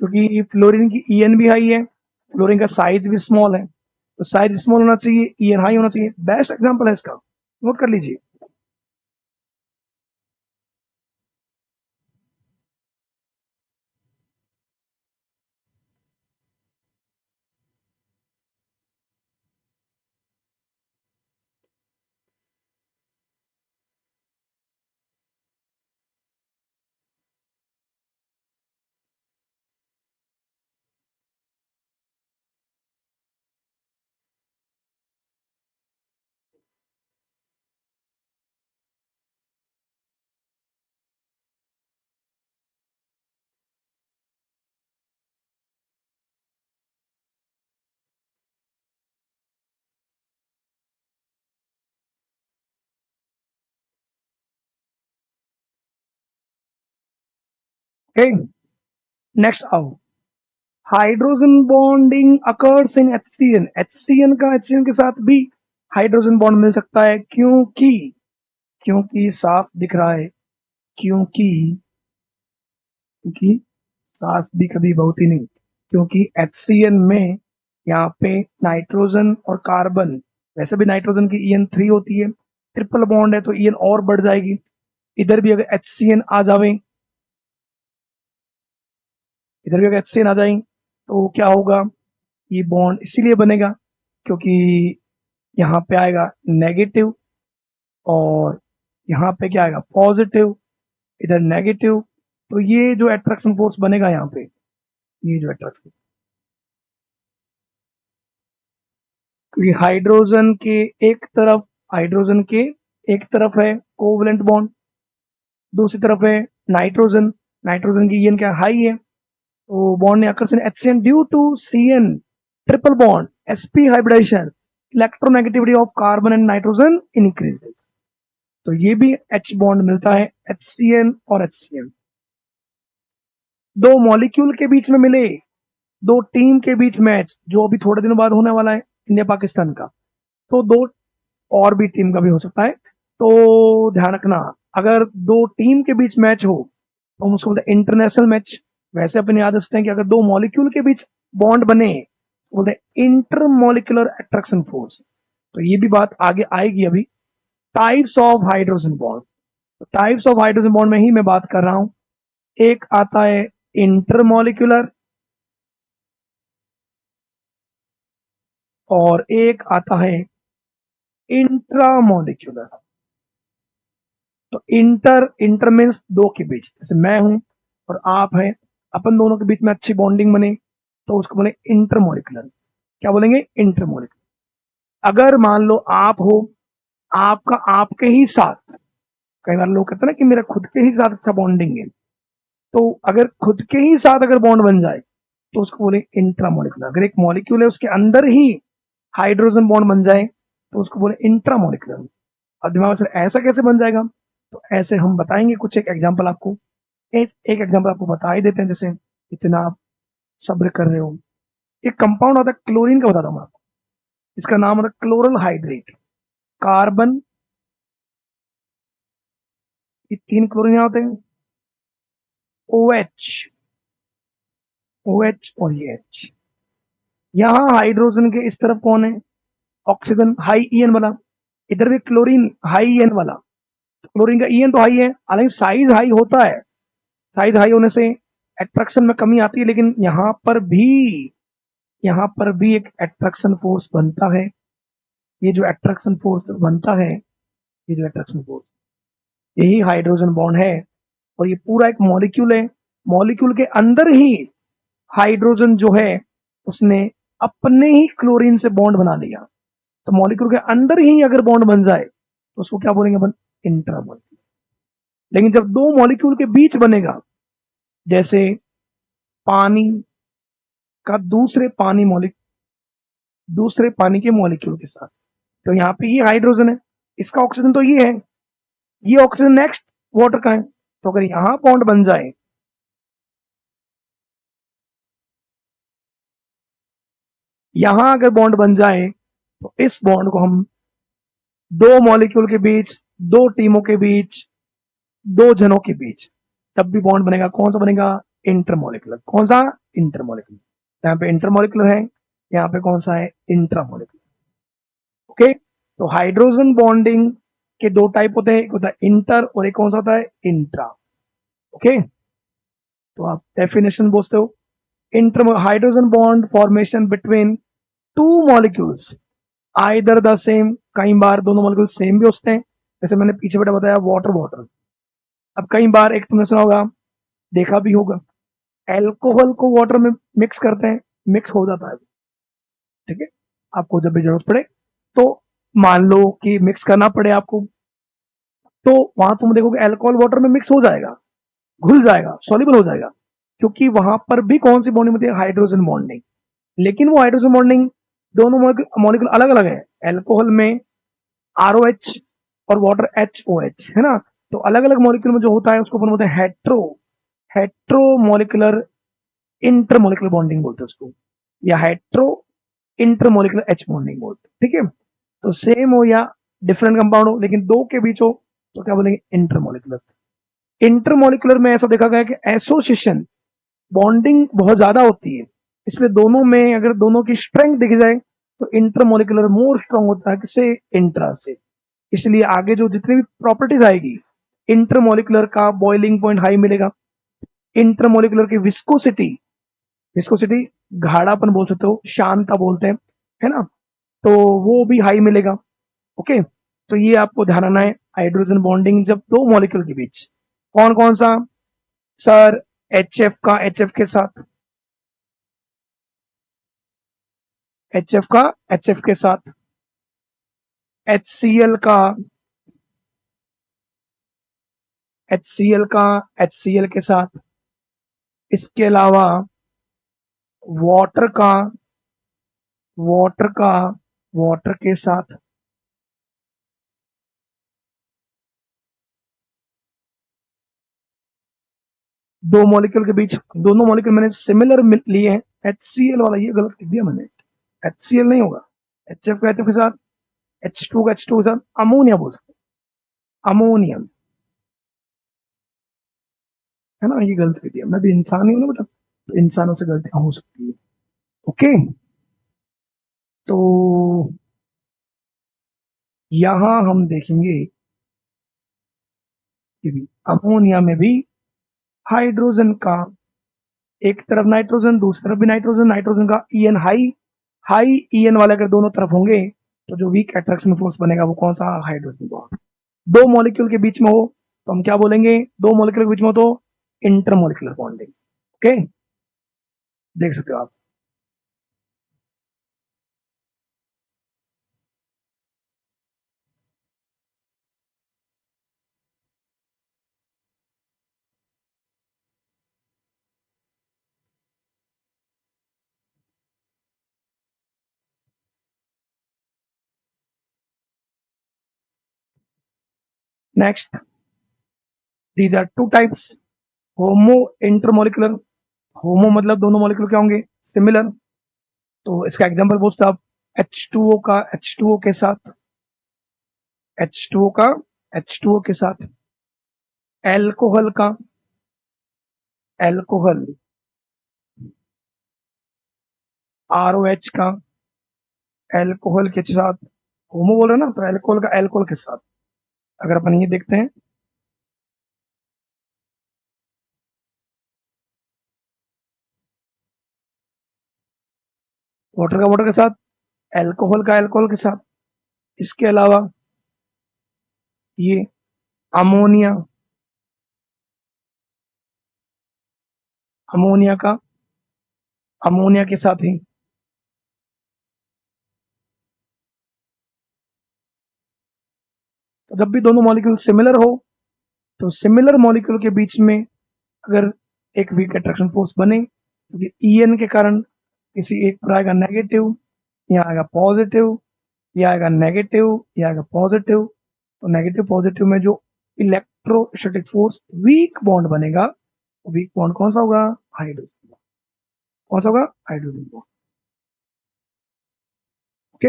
क्योंकि फ्लोरीन की ईएन भी हाई है, फ्लोरीन का साइज भी स्मॉल है, तो साइज स्मॉल होना चाहिए, ईएन हाई होना चाहिए। बेस्ट एग्जांपल है इसका, नोट कर लीजिए। ओके, नेक्स्ट आओ, hydrogen bonding occurs in HCN। HCN का HCN के साथ भी हाइड्रोजन बॉन्ड मिल सकता है, क्योंकि, क्योंकि साफ दिख रहा है, क्योंकि, क्योंकि सास भी कभी बहुत ही नहीं, क्योंकि HCN में यहाँ पे नाइट्रोजन और कार्बन, वैसे भी नाइट्रोजन की EN3 होती है, ट्रिपल बॉन्ड है तो EN और बढ़ जाएगी। इधर भी अगर HCN आ जावे, इधर भी अगर HCN आ जाए तो क्या होगा, ये बॉन्ड इसीलिए बनेगा क्योंकि यहाँ पे आएगा नेगेटिव, और यहाँ पे क्या आएगा, पॉजिटिव, इधर नेगेटिव। तो ये जो अट्रैक्शन फोर्स बनेगा यहाँ पे, ये जो अट्रैक्शन, क्योंकि हाइड्रोजन के एक तरफ है कोवलेंट बॉन्ड, दूसरी तरफ है नाइट्रोजन। नाइट्रोजन की ईएन क्या हाई है, तो बॉन्ड ने आकर्षण HCN due to CN triple bond sp hybridization electronegativity of carbon and nitrogen increases. तो ये भी H बॉन्ड मिलता है HCN और HCN। दो मॉलिक्यूल के बीच में मिले, दो टीम के बीच मैच जो अभी थोड़े दिनों बाद होने वाला है इंडिया पाकिस्तान का, तो दो और भी टीम का भी हो सकता है। तो ध्यान रखना, अगर दो टीम के बीच मैच हो तो हम उसको बोलते हैं इंटरनेशनल मैच। वैसे अपन याद रखते हैं कि अगर दो मॉलिक्यूल के बीच बॉन्ड बने तो बोलते हैं इंटरमॉलिक्यूलर अट्रैक्शन फोर्स। तो ये भी बात आगे आएगी अभी। टाइप्स ऑफ हाइड्रोजन बॉन्ड, तो टाइप्स ऑफ हाइड्रोजन बॉन्ड में ही मैं बात कर रहा हूं। एक आता है इंटरमॉलिक्यूलर और एक आता है इंट्रामॉलिक्यूलर। तो इंटर मीन्स दो के बीच, जैसे मैं हूं और आप हैं, अपन दोनों के बीच में अच्छी बॉन्डिंग बने तो उसको बोले इंटरमॉलिक्यूलर। क्या बोलेंगे? इंटरमॉलिक्यूलर। अगर मान लो आप हो, आपका आपके ही साथ, कई बार लोग कहते हैं ना कि मेरा खुद के ही साथ अच्छा बॉन्डिंग है, तो अगर खुद के ही साथ अगर बॉन्ड बन जाए तो उसको बोले इंट्रामॉलिक्यूलर। अगर एक मॉलिक्यूल है उसके अंदर ही हाइड्रोजन बॉन्ड बन जाए तो उसको बोले इंट्रामॉलिक्यूलर। अब दिमाग से ऐसा कैसे बन जाएगा, तो ऐसे हम बताएंगे कुछ एक एग्जांपल आपको। एक एग्जांपल आपको बता ही देते हैं, जैसे इतना आप सब्र कर रहे हो। एक कंपाउंड आता है क्लोरीन का, बताता हूँ आपको। इसका नाम होता है क्लोरल हाइड्रेट। कार्बन, ये 3 क्लोरीन होते हैं, OH, OH और ये H। यहां हाइड्रोजन के इस तरफ कौन है? ऑक्सीजन हाई ईएन वाला, इधर भी क्लोरीन हाई ईएन वाला। क्लोरीन का ईएन तो हाई है, हालांकि साइज हाई होता है, साइज हाई होने से अट्रैक्शन में कमी आती है, लेकिन यहां पर भी एक अट्रैक्शन फोर्स बनता है। ये जो अट्रैक्शन फोर्स बनता है, ये जो अट्रैक्शन फोर्स, यही हाइड्रोजन बॉन्ड है। और ये पूरा एक मॉलिक्यूल है, मॉलिक्यूल के अंदर ही हाइड्रोजन जो है उसने अपने ही क्लोरीन से बॉन्ड बना लिया। तो मॉलिक्यूल के अंदर ही अगर बॉन्ड बन जाए तो उसको क्या बोलेंगे अपन? इंट्रामॉलिक्यूलर। लेकिन जब दो मॉलिक्यूल के बीच बनेगा, जैसे पानी का दूसरे पानी के मॉलिक्यूल के साथ, तो यहाँ पे ये हाइड्रोजन है, इसका ऑक्सीजन तो ये है, ये ऑक्सीजन नेक्स्ट वाटर का है। तो अगर यहां बॉन्ड बन जाए, यहां अगर बॉन्ड बन जाए तो इस बॉन्ड को हम दो मॉलिक्यूल के बीच, दो टीमों के बीच, दो जनों के बीच तब भी बॉन्ड बनेगा। कौन सा बनेगा? इंटरमॉलिक्यूलर। कौन सा? इंटरमॉलिक्यूलर। यहाँ पे इंटरमॉलिक्यूलर है, यहाँ पे कौन सा है? इंट्रामॉलिक्यूलर। ओके, तो हाइड्रोजन बॉन्डिंग के दो टाइप होते हैं, एक होता है इंटर और एक कौन सा होता है? इंट्रा। ओके, तो आप डेफिनेशन बोलते हो, inter hydrogen bond formation between two molecules either the same. कई बार दोनों मॉलिक्यूल सेम भी होते हैं, जैसे मैंने पीछे बेटा बताया वाटर वाटर। अब कई बार एक तुमने सुना होगा, देखा भी होगा, एल्कोहल को वाटर में मिक्स करते हैं, मिक्स हो जाता है। ठीक है, आपको जब भी जरूरत पड़े तो मान लो कि मिक्स करना पड़े आपको, तो वहां तुम देखोगे एल्कोहल वाटर में मिक्स हो जाएगा, घुल जाएगा, सॉल्युबल हो जाएगा, क्योंकि वहां पर भी कौन सी बॉन्डिंग होती है? Hydrogen bonding. लेकिन वो हाइड्रोजन बॉन्डिंग दोनों मॉलिक्यूल अलग अलग है। एल्कोहल में ROH और वाटर HOH है ना, तो अलग अलग मॉलिक्यूल में जो होता है उसको अपन बोलते हैं हेट्रोमोलिकुलर इंटरमोलिकुलर बॉन्डिंग बोलते हैं उसको, या हेट्रो इंटरमोलिकुलर H बॉन्डिंग बोलते हैं। ठीक है, तो सेम हो या डिफरेंट कंपाउंड हो लेकिन दो के बीच हो तो क्या बोलेंगे? इंटरमोलिकुलर। इंटरमोलिकुलर में ऐसा देखा गया कि एसोसिएशन बॉन्डिंग बहुत ज्यादा होती है, इसलिए दोनों में अगर दोनों की स्ट्रेंथ देखी जाए तो इंटरमोलिकुलर मोर स्ट्रांग होता है किससे? इंट्रा से। इसलिए आगे जो जितनी भी प्रॉपर्टीज आएगी, इंटरमोलिकुलर का बॉइलिंग पॉइंट हाई मिलेगा, इंटरमोलिकुलर की विस्कोसिटी, विस्कोसिटी गाढ़ापन बोल सकते हो, शांता बोलते हैं, है ना, तो वो भी हाई मिलेगा। ओके, तो ये आपको ध्यान रखना है। हाइड्रोजन बॉन्डिंग जब दो मॉलिक्यूल के बीच, कौन कौन सा? सर HF का HF के साथ, HF का HF के साथ, HCl का HCl का HCl के साथ, इसके अलावा वाटर का वाटर का वाटर के साथ, दो मॉलिक्यूल के बीच, दोनों मॉलिक्यूल मैंने सिमिलर लिए हैं, HCl वाला ये गलत लिख दिया मैंने, HCl नहीं होगा, HF का HF के साथ, H2 का H2 के साथ अमोनिया बोल सकते हैं, अमोनियम, है ना, ये गलत लिख दिया, मैं भी इंसान ही हूं ना बेटा, तो इंसानों से गलतियां हो सकती है। ओके, तो यहां हम देखेंगे कि अमोनिया में भी हाइड्रोजन का, एक तरफ नाइट्रोजन दूसरी तरफ भी नाइट्रोजन, नाइट्रोजन का ईएन हाई, हाई ईएन वाले अगर दोनों तरफ होंगे तो जो वीक अट्रैक्शन फोर्स बनेगा वो कौन सा, हाइड्रोजन बॉन्ड। दो मॉलिक्यूल के बीच में हो तो हम क्या बोलेंगे, दो मॉलिक्यूल के बीच में हो तो इंटरमोलिकुलर बॉन्डिंग। ओके, देख सकते हो आप। Next, these are two types, homo intermolecular, homo मतलब दोनों मॉलिक्यूल क्या होंगे, सिमिलर, तो इसका एग्जांपल पूछता आप, H2O का H2O के साथ, H2O का H2O के साथ, एल्कोहल का एल्कोहल, ROH का एल्कोहल के साथ, होमो बोल रहे हैं ना, तो एल्कोहल का एल्कोहल के साथ, अगर अपन ये देखते हैं, वाटर का वाटर के साथ, एल्कोहल का एल्कोहल के साथ, इसके अलावा ये अमोनिया, अमोनिया का अमोनिया के साथ ही, तो जब भी दोनों मॉलिक्यूल सिमिलर हो तो सिमिलर मॉलिक्यूल के बीच में अगर एक वीक अट्रैक्शन फोर्स बने, क्योंकि ईएन के कारण किसी एक पर आएगा नेगेटिव, या आएगा पॉजिटिव, या आएगा नेगेटिव, या आएगा पॉजिटिव, तो नेगेटिव पॉजिटिव में जो इलेक्ट्रोस्टैटिक फोर्स वीक बॉन्ड बनेगा, वीक बॉन्ड कौन सा होगा, हाइड्रोजन, कौन सा होगा, हाइड्रोजन बॉन्ड। ओके,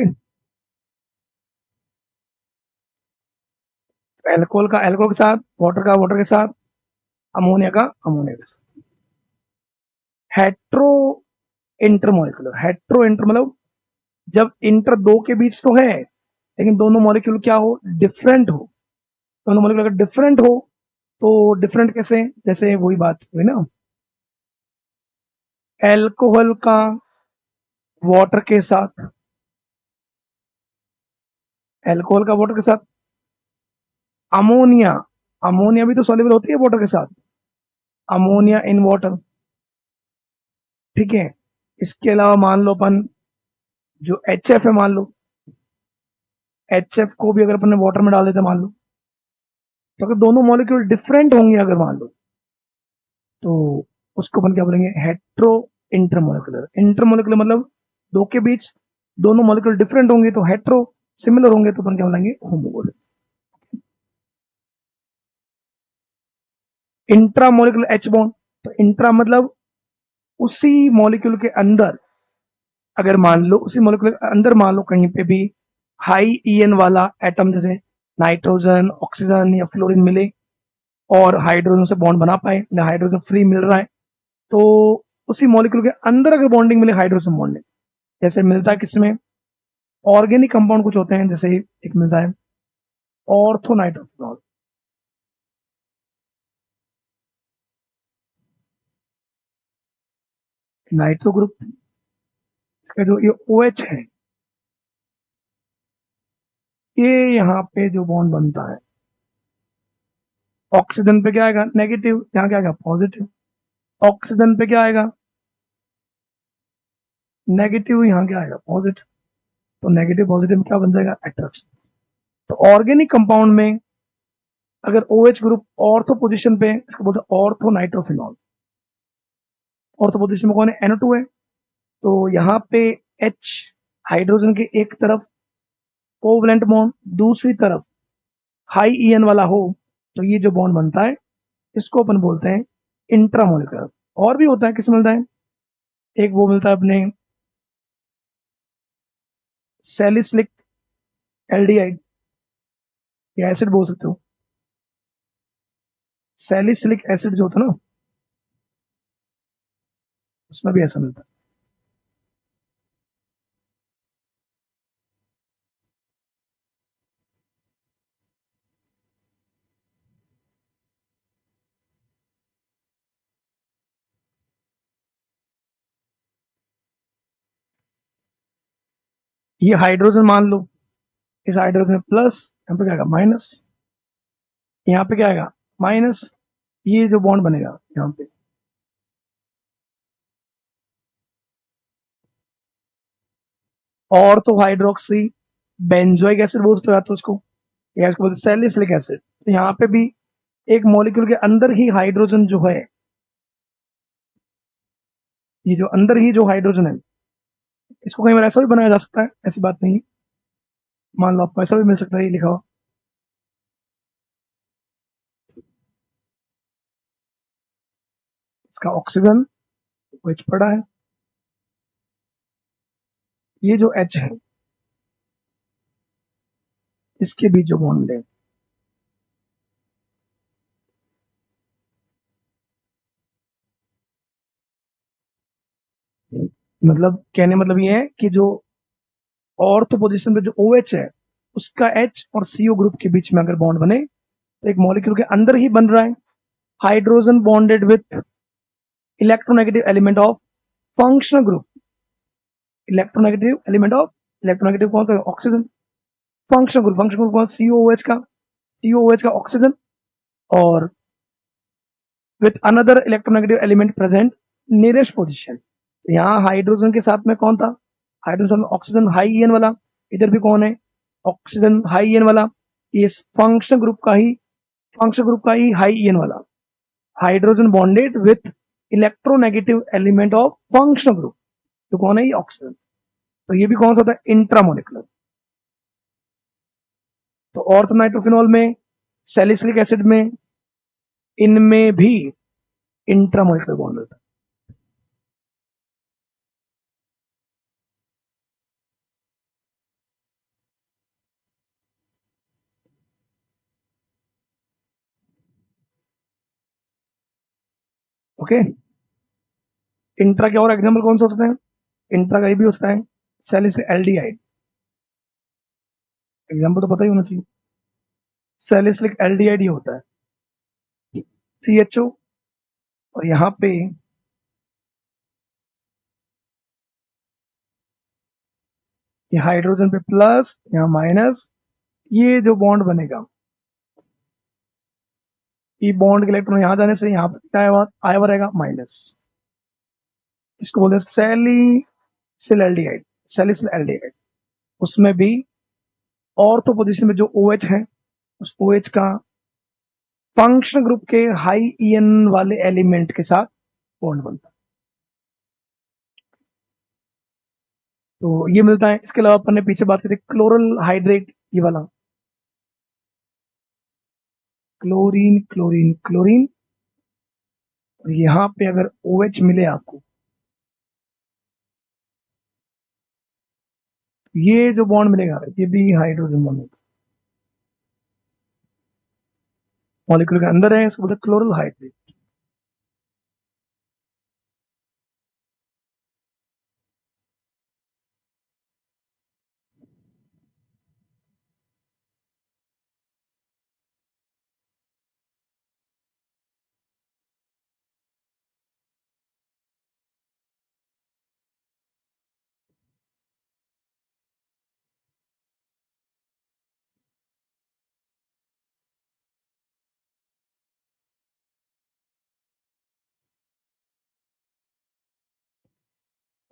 एल्कोहल का एल्कोहल के साथ, वाटर का वाटर के साथ, अमोनिया का अमोनिया के साथ। हेट्रो इंटरमोलिकुलर, हेट्रो इंटर मतलब जब इंटर दो के बीच तो है लेकिन दोनों मॉलिक्यूल क्या हो, डिफरेंट हो, दोनों मॉलिक्यूल अगर डिफरेंट हो तो डिफरेंट कैसे, जैसे वही बात हुई ना, एल्कोहल का वाटर के साथ, एल्कोहल का वाटर के साथ, अमोनिया, अमोनिया भी तो सॉल्युबल होती है वाटर के साथ, अमोनिया इन वाटर, ठीक है। इसके अलावा मान लो अपन जो HF है, मान लो HF को भी अगर अपन ने वाटर में डाल देते मान लो, तो अगर दोनों मॉलिक्यूल डिफरेंट होंगे अगर मान लो, तो उसको अपन क्या बोलेंगे, हेट्रो इंटरमोलिकुलर, इंटरमोलिकुलर मतलब दो के बीच दोनों मॉलिक्यूल डिफरेंट होंगे तो हेट्रो, सिमिलर होंगे तो अपन क्या बोलेंगे, होमो बोलेंगे। इंट्रामोलिकुलर एच बॉन्ड, तो इंट्रा मतलब उसी मॉलिक्यूल के अंदर, अगर मान लो उसी मॉलिक्यूल के अंदर मान लो कहीं पे भी हाई ईएन वाला एटम, जैसे नाइट्रोजन, ऑक्सीजन या फ्लोरीन मिले और हाइड्रोजन से बॉन्ड बना पाए, या हाइड्रोजन फ्री मिल रहा है, तो उसी मॉलिक्यूल के अंदर अगर बॉन्डिंग मिले, हाइड्रोजन बॉन्डिंग, जैसे मिलता है किसमें, ऑर्गेनिक कंपाउंड कुछ होते हैं, जैसे एक मिलता है ऑर्थोनाइट्रोफिनॉल, नाइट्रो ग्रुप का जो ये OH है, ये यहाँ पे जो बॉन्ड बनता है, ऑक्सीजन पे क्या आएगा, नेगेटिव, यहाँ क्या आएगा, पॉजिटिव, ऑक्सीजन पे क्या आएगा, नेगेटिव यहाँ क्या आएगा, पॉजिटिव, तो नेगेटिव पॉजिटिव क्या बन जाएगा, अट्रैक्शन। तो ऑर्गेनिक कंपाउंड में अगर OH ग्रुप ऑर्थो पोजीशन पे, इसको बोलते हैं ऑर्थो नाइट्रोफिनॉल। ऑर्थो पोजीशन में कौन है, NO2 है, तो यहाँ पे H हाइड्रोजन के एक तरफ कोवलेंट बॉन्ड, दूसरी तरफ हाई EN वाला हो, तो ये जो बॉन्ड बनता है इसको अपन बोलते हैं इंट्रामोलिकुलर। और भी होता है, किस मिलता है, एक वो मिलता है अपने सैलिसिलिक एल्डिहाइड, या एसिड बोल सकते हो, सैलिसिलिक एसिड जो होता है ना, उसमें भी ऐसा मिलता है। ये हाइड्रोजन मान लो, इस हाइड्रोजन में प्लस, यहाँ पे क्या आएगा माइनस, यहाँ पे क्या आएगा माइनस, ये जो बॉन्ड बनेगा यहाँ पे, और तो हाइड्रोक्सी बेंजोइक एसिड बोलते हो या तो उसको, या इसको बोलते सैलिसिलिक एसिड। तो यहाँ पे भी एक मॉलिक्यूल के अंदर ही हाइड्रोजन जो है, ये जो अंदर ही जो हाइड्रोजन है, इसको कई बार ऐसा भी बनाया जा सकता है, ऐसी बात नहीं है। मान लो आपको ऐसा भी मिल सकता है, ये लिखा हो, इसका ऑक्सीजन OH पड़ा है, ये जो H है इसके बीच जो बॉन्ड है, मतलब कहने मतलब ये है कि जो ऑर्थो पोजीशन पे जो OH है उसका H और CO ग्रुप के बीच में अगर बॉन्ड बने, तो एक मॉलिक्यूल के अंदर ही बन रहा है, hydrogen bonded with electronegative element of functional group, electronegative element of, electronegative कौन सा, ऑक्सीजन, फंक्शनल ग्रुप कौन, COOH का, COOH का ऑक्सीजन, और with another electronegative element present nearest position. यहाँ हाइड्रोजन के साथ में कौन था, हाइड्रोजन ऑक्सीजन हाई EN वाला, इधर भी कौन है, ऑक्सीजन हाई EN वाला, इस फंक्शन ग्रुप का ही हाई EN वाला, hydrogen bonded with electronegative element of functional group, तो कौन है, ये ऑक्सीजन। तो ये भी कौन सा होता है, इंट्रामोलिकुलर। तो ऑर्थो नाइट्रोफिनॉल में, सैलिसिलिक एसिड में, इनमें भी इंट्रामोलिकुलर बॉन्ड होता है। ओके, इंट्रा के और एग्जाम्पल कौन सा होता है, इंट्रा का ये भी होता है सैलिसिलिक एल्डिहाइड, एग्जाम्पल तो पता ही होना चाहिए, सैलिसिलिक एल्डिहाइड ये होता है CHO, और यहाँ पे ये हाइड्रोजन पे प्लस, यहाँ माइनस, ये जो बॉन्ड बनेगा, ये बॉन्ड के इलेक्ट्रॉन यहाँ जाने से यहाँ पे क्या आया हुआ रहेगा माइनस, इसको बोलते हैं सैलिसिल एल्डिहाइड, सैलिसिल एल्डिहाइड। उसमें भी ऑर्थो पोजीशन में जो OH है, उस OH का फंक्शनल ग्रुप के हाई EN वाले एलिमेंट के साथ बॉन्ड बनता है, तो ये मिलता है। इसके अलावा अपन ने पीछे बात की थी क्लोरल हाइड्रेट, ये वाला क्लोरीन क्लोरीन क्लोरीन, और यहाँ पे अगर OH मिले आपको, ये जो बॉन्ड मिलेगा ये भी हाइड्रोजन बॉन्ड है, मॉलिक्यूल के अंदर है, इसको बोलते हैं क्लोरल हाइड्रेट।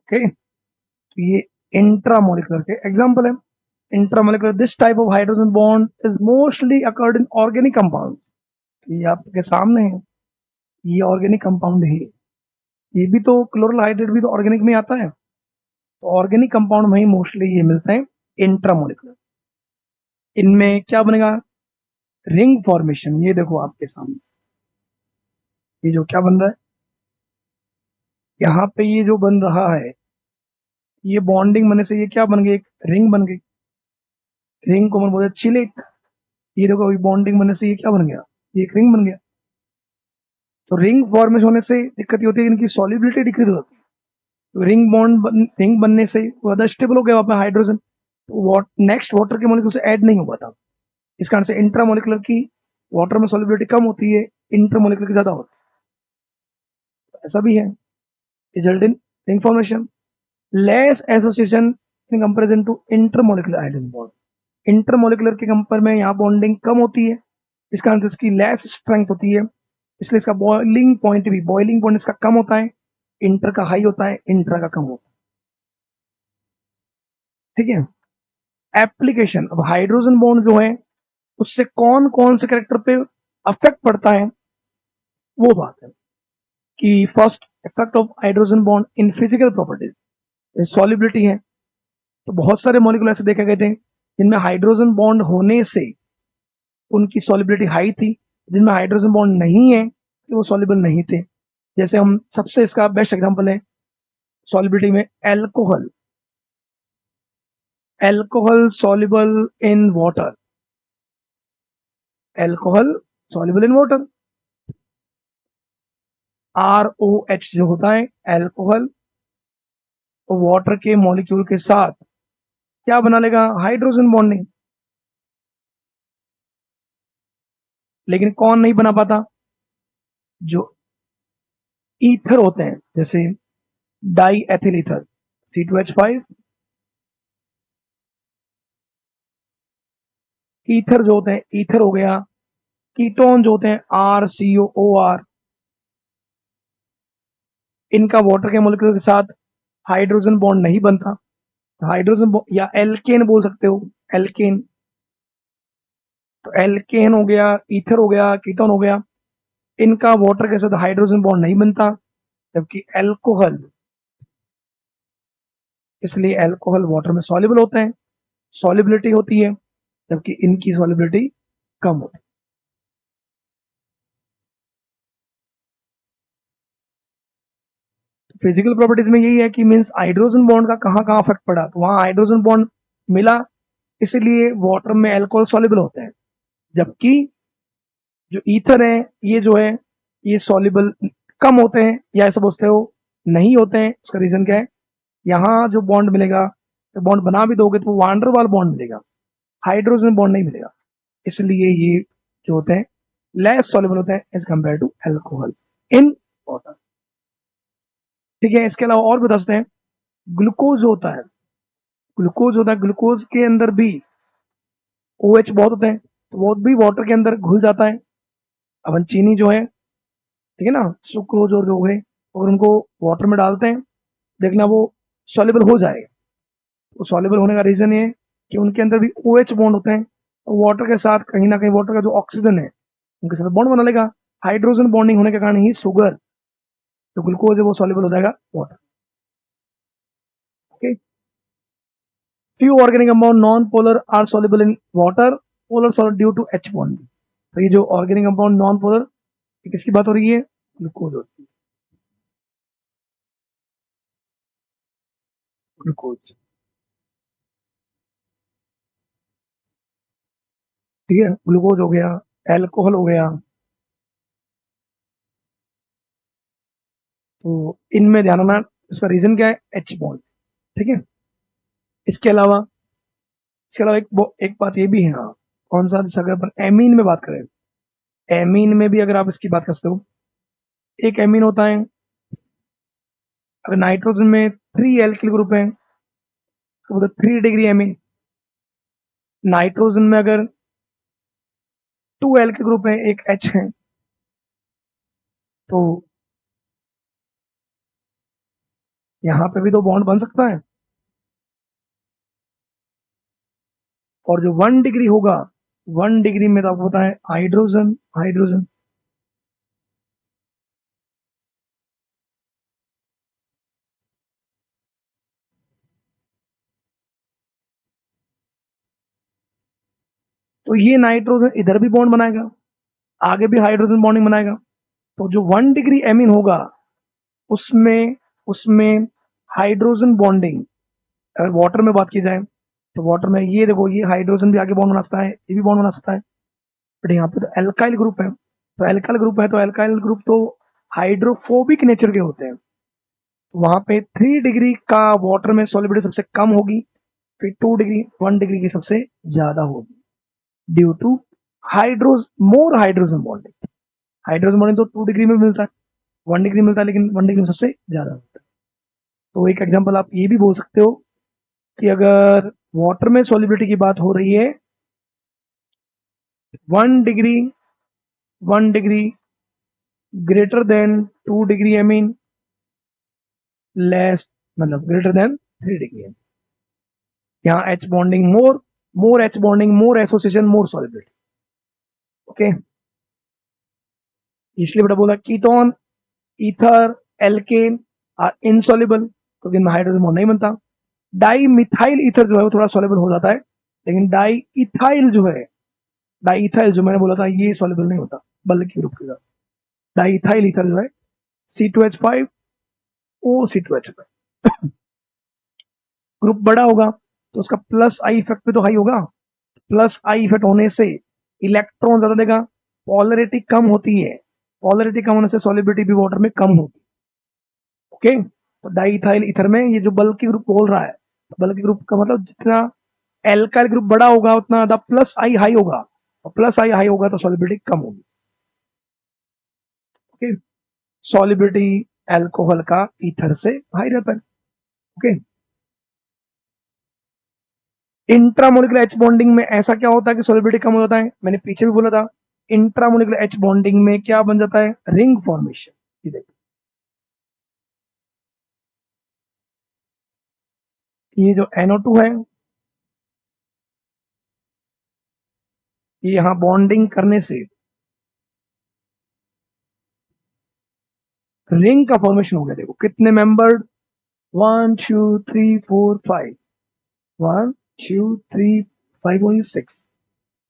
ओके, तो ये इंट्रामोलिकुलर के एग्जाम्पल है। Intramolecular, this type of hydrogen bond is mostly occurred in organic compound. तो ये आपके सामने है, ये ऑर्गेनिक कंपाउंड है, ये भी तो क्लोरल हाइड्रेट भी तो ऑर्गेनिक में आता है। तो ऑर्गेनिक कंपाउंड में ही मोस्टली ये मिलते हैं इंट्रामोलिकुलर। इनमें क्या बनेगा, रिंग फॉर्मेशन। ये देखो आपके सामने, ये जो क्या बन रहा है यहाँ पे, ये जो बन रहा है, ये बॉन्डिंग बनने से ये क्या बन गई, एक रिंग बन गई। रिंग को हम बोलते हैं चिलेट। ये देखो बॉन्डिंग बनने से ये क्या बन गया, ये एक रिंग बन गया। तो रिंग फॉर्मेशन होने से दिक्कत ये होती है, इनकी सॉल्युबिलिटी डिक्रीज होती है। तो रिंग बनने से वो ज्यादा स्टेबल हो गया वहां पे हाइड्रोजन, तो नेक्स्ट वाटर के मॉलिक्यूल से ऐड नहीं हो पाता। इस कारण से इंट्रामोलिकुलर की वाटर में सॉल्युबिलिटी कम होती है, इंटरमोलिकुलर की ज्यादा होती है। ऐसा भी है, result in ring formation. Less association in comparison to intermolecular hydrogen bond. Intermolecular के कंपेयर में यहाँ बॉन्डिंग कम होती है, इस कारण से इसकी लेस स्ट्रेंथ होती है, इसलिए इसका बॉइलिंग पॉइंट इसका कम होता है, इंटर का हाई होता है, इंट्रा का कम होता है। ठीक है। एप्लीकेशन, अब हाइड्रोजन बॉन्ड जो है उससे कौन कौन से कैरेक्टर पे अफेक्ट पड़ता है, वो बात है कि first, effect of hydrogen bond in physical properties. Solubility है, तो बहुत सारे मॉलिक्यूल ऐसे देखे गए थे जिनमें हाइड्रोजन बॉन्ड होने से उनकी सॉलिबिलिटी हाई थी, जिनमें हाइड्रोजन बॉन्ड नहीं है कि वो सॉल्युबल नहीं थे। जैसे हम सबसे इसका बेस्ट एग्जांपल है सॉलिबिलिटी में alcohol. Alcohol soluble in water, alcohol soluble in water. ROH जो होता है एल्कोहल, तो वाटर के मॉलिक्यूल के साथ क्या बना लेगा, हाइड्रोजन बॉन्डिंग। लेकिन कौन नहीं बना पाता, जो ईथर होते हैं, जैसे die ethyl ether C2H5। Ether जो होते हैं, ईथर हो गया। कीटोन जो होते हैं RCOOR, इनका वाटर के मॉलिक्यूल के साथ हाइड्रोजन बॉन्ड नहीं बनता। हाइड्रोजन बॉन्ड या एल्केन बोल सकते हो, एल्केन। तो एल्केन हो गया, ईथर हो गया, कीटोन हो गया, इनका वाटर के साथ हाइड्रोजन बॉन्ड नहीं बनता। जबकि एल्कोहल, इसलिए एल्कोहल वाटर में सॉल्युबल होते हैं, सॉल्युबिलिटी होती है, जबकि इनकी सॉल्युबिलिटी कम होती है। फिजिकल प्रॉपर्टीज में यही है कि मीन्स हाइड्रोजन बॉन्ड का कहाँ कहाँ इफेक्ट पड़ा, तो वहां हाइड्रोजन बॉन्ड मिला, इसलिए वाटर में अल्कोहल सॉल्युबल होते हैं। जबकि जो ईथर है, ये जो है, ये सॉल्युबल कम होते हैं, या ऐसा बोलते हो नहीं होते हैं। उसका रीजन क्या है, यहाँ जो बॉन्ड मिलेगा, तो बॉन्ड बना भी दोगे तो वांडरवाल बॉन्ड मिलेगा, हाइड्रोजन बॉन्ड नहीं मिलेगा। इसलिए ये जो होते हैं लेस सॉल्युबल होते हैं as compare to alcohol in water. ठीक है। इसके अलावा और भी बता सकते हैं, ग्लूकोज होता है, ग्लूकोज होता है, ग्लूकोज के अंदर भी OH बहुत होते हैं, तो वो भी वाटर के अंदर घुल जाता है। अपन चीनी जो है, ठीक है ना, सुक्रोज और जो है, अगर उनको वाटर में डालते हैं, देखना वो सॉल्युबल हो जाएगा। वो सॉल्युबल होने का रीजन ये है कि उनके अंदर भी OH बॉन्ड होते हैं, और वाटर के साथ कहीं ना कहीं वाटर का जो ऑक्सीजन है उनके साथ बॉन्ड बना लेगा। हाइड्रोजन बॉन्डिंग होने के कारण ही शुगर, जो ग्लूकोज है, वो सॉल्युबल हो जाएगा water. Okay. Few organic compound non-polar are soluble in water. Polar solid due to H bond. तो ये जो ऑर्गेनिक कंपाउंड नॉन पोलर, किसकी बात हो रही है, ग्लूकोज होती है, ग्लूकोज। ठीक है, ग्लूकोज हो गया, एल्कोहल हो गया। तो इनमें ध्यान रखना, इसका रीजन क्या है, H बॉन्ड। ठीक है। इसके अलावा, एक बात ये भी है, हाँ, कौन सा, जैसे अगर अपन एमीन में बात करें, एमीन में भी अगर आप इसकी बात कर सकते हो, एक एमीन होता है, अगर नाइट्रोजन में 3 एल्किल ग्रुप है तो बोलते 3 डिग्री एमीन। नाइट्रोजन में अगर 2 एल्किल ग्रुप है, एक H है, तो यहाँ पे भी तो बॉन्ड बन सकता है। और जो 1 डिग्री होगा 1 डिग्री में तो आपको पता है हाइड्रोजन हाइड्रोजन। तो ये नाइट्रोजन इधर भी बॉन्ड बनाएगा, आगे भी हाइड्रोजन बॉन्डिंग बनाएगा। तो जो 1 डिग्री एमीन होगा उसमें उसमें हाइड्रोजन बॉन्डिंग, अगर वाटर में बात की जाए तो वाटर में ये देखो ये हाइड्रोजन भी आगे बॉन्ड बना सकता है, ये भी बॉन्ड बना सकता है। बट यहाँ पे तो एल्काइल ग्रुप है, तो एल्काइल ग्रुप है तो एल्काइल ग्रुप तो हाइड्रोफोबिक नेचर के होते हैं। तो वहां पे 3 डिग्री का वाटर में सॉलिबिलिटी सबसे कम होगी, फिर 2 डिग्री 1 डिग्री की सबसे ज्यादा होगी, due to hydrogen more hydrogen bonding. Hydrogen bonding तो 2 डिग्री में मिलता है, 1 डिग्री मिलता है, लेकिन 1 डिग्री में सबसे ज्यादा होता है। तो एक एग्जाम्पल आप ये भी बोल सकते हो कि अगर वाटर में सॉलिबिलिटी की बात हो रही है 1 degree 1 degree greater than 2 degree amine, less मतलब ग्रेटर देन 3 डिग्री। यहाँ H bonding more, more H bonding more association more solubility. Okay, इसलिए बेटा बोला ketone ether alkane are insoluble, क्योंकि इनमें हाइड्रोजन बॉन्ड नहीं बनता। डाई मिथाइल ईथर जो है वो थोड़ा सॉल्युबल हो जाता है, लेकिन डाई इथाइल जो है, डाई इथाइल जो मैंने बोला था ये सॉल्युबल नहीं होता बल्कि ग्रुप के साथ। डाई इथाइल ईथर जो है C2H5 O C2H5 ग्रुप बड़ा होगा तो उसका प्लस आई इफेक्ट भी तो हाई होगा। प्लस आई इफेक्ट होने से इलेक्ट्रॉन ज्यादा देगा, पॉलरिटी कम होती है, पॉलरिटी कम होने से सॉलिबिलिटी भी वाटर में कम होगी। ओके, तो डाइथाइल ईथर में ये जो बल्कि ग्रुप बोल रहा है, बल्कि ग्रुप का मतलब जितना एल्काइल ग्रुप बड़ा होगा उतना ज्यादा प्लस आई हाई होगा, और प्लस आई हाई होगा तो सॉलिबिलिटी कम होगी। ओके, सॉलिबिलिटी एल्कोहल का ईथर से हाई रहता है। ओके, इंट्रामोलिकुलर एच बॉन्डिंग में ऐसा क्या होता है कि सॉलिबिलिटी कम हो जाता है, मैंने पीछे भी बोला था। इंट्रामोलिकुलर एच बॉन्डिंग में क्या बन जाता है, रिंग फॉर्मेशन। ये देखिए, ये जो NO2 है ये यहां बॉन्डिंग करने से रिंग का फॉर्मेशन हो गया। देखो कितने मेंबर्ड, 1 2 3 4 5, 1 2 3 5 6,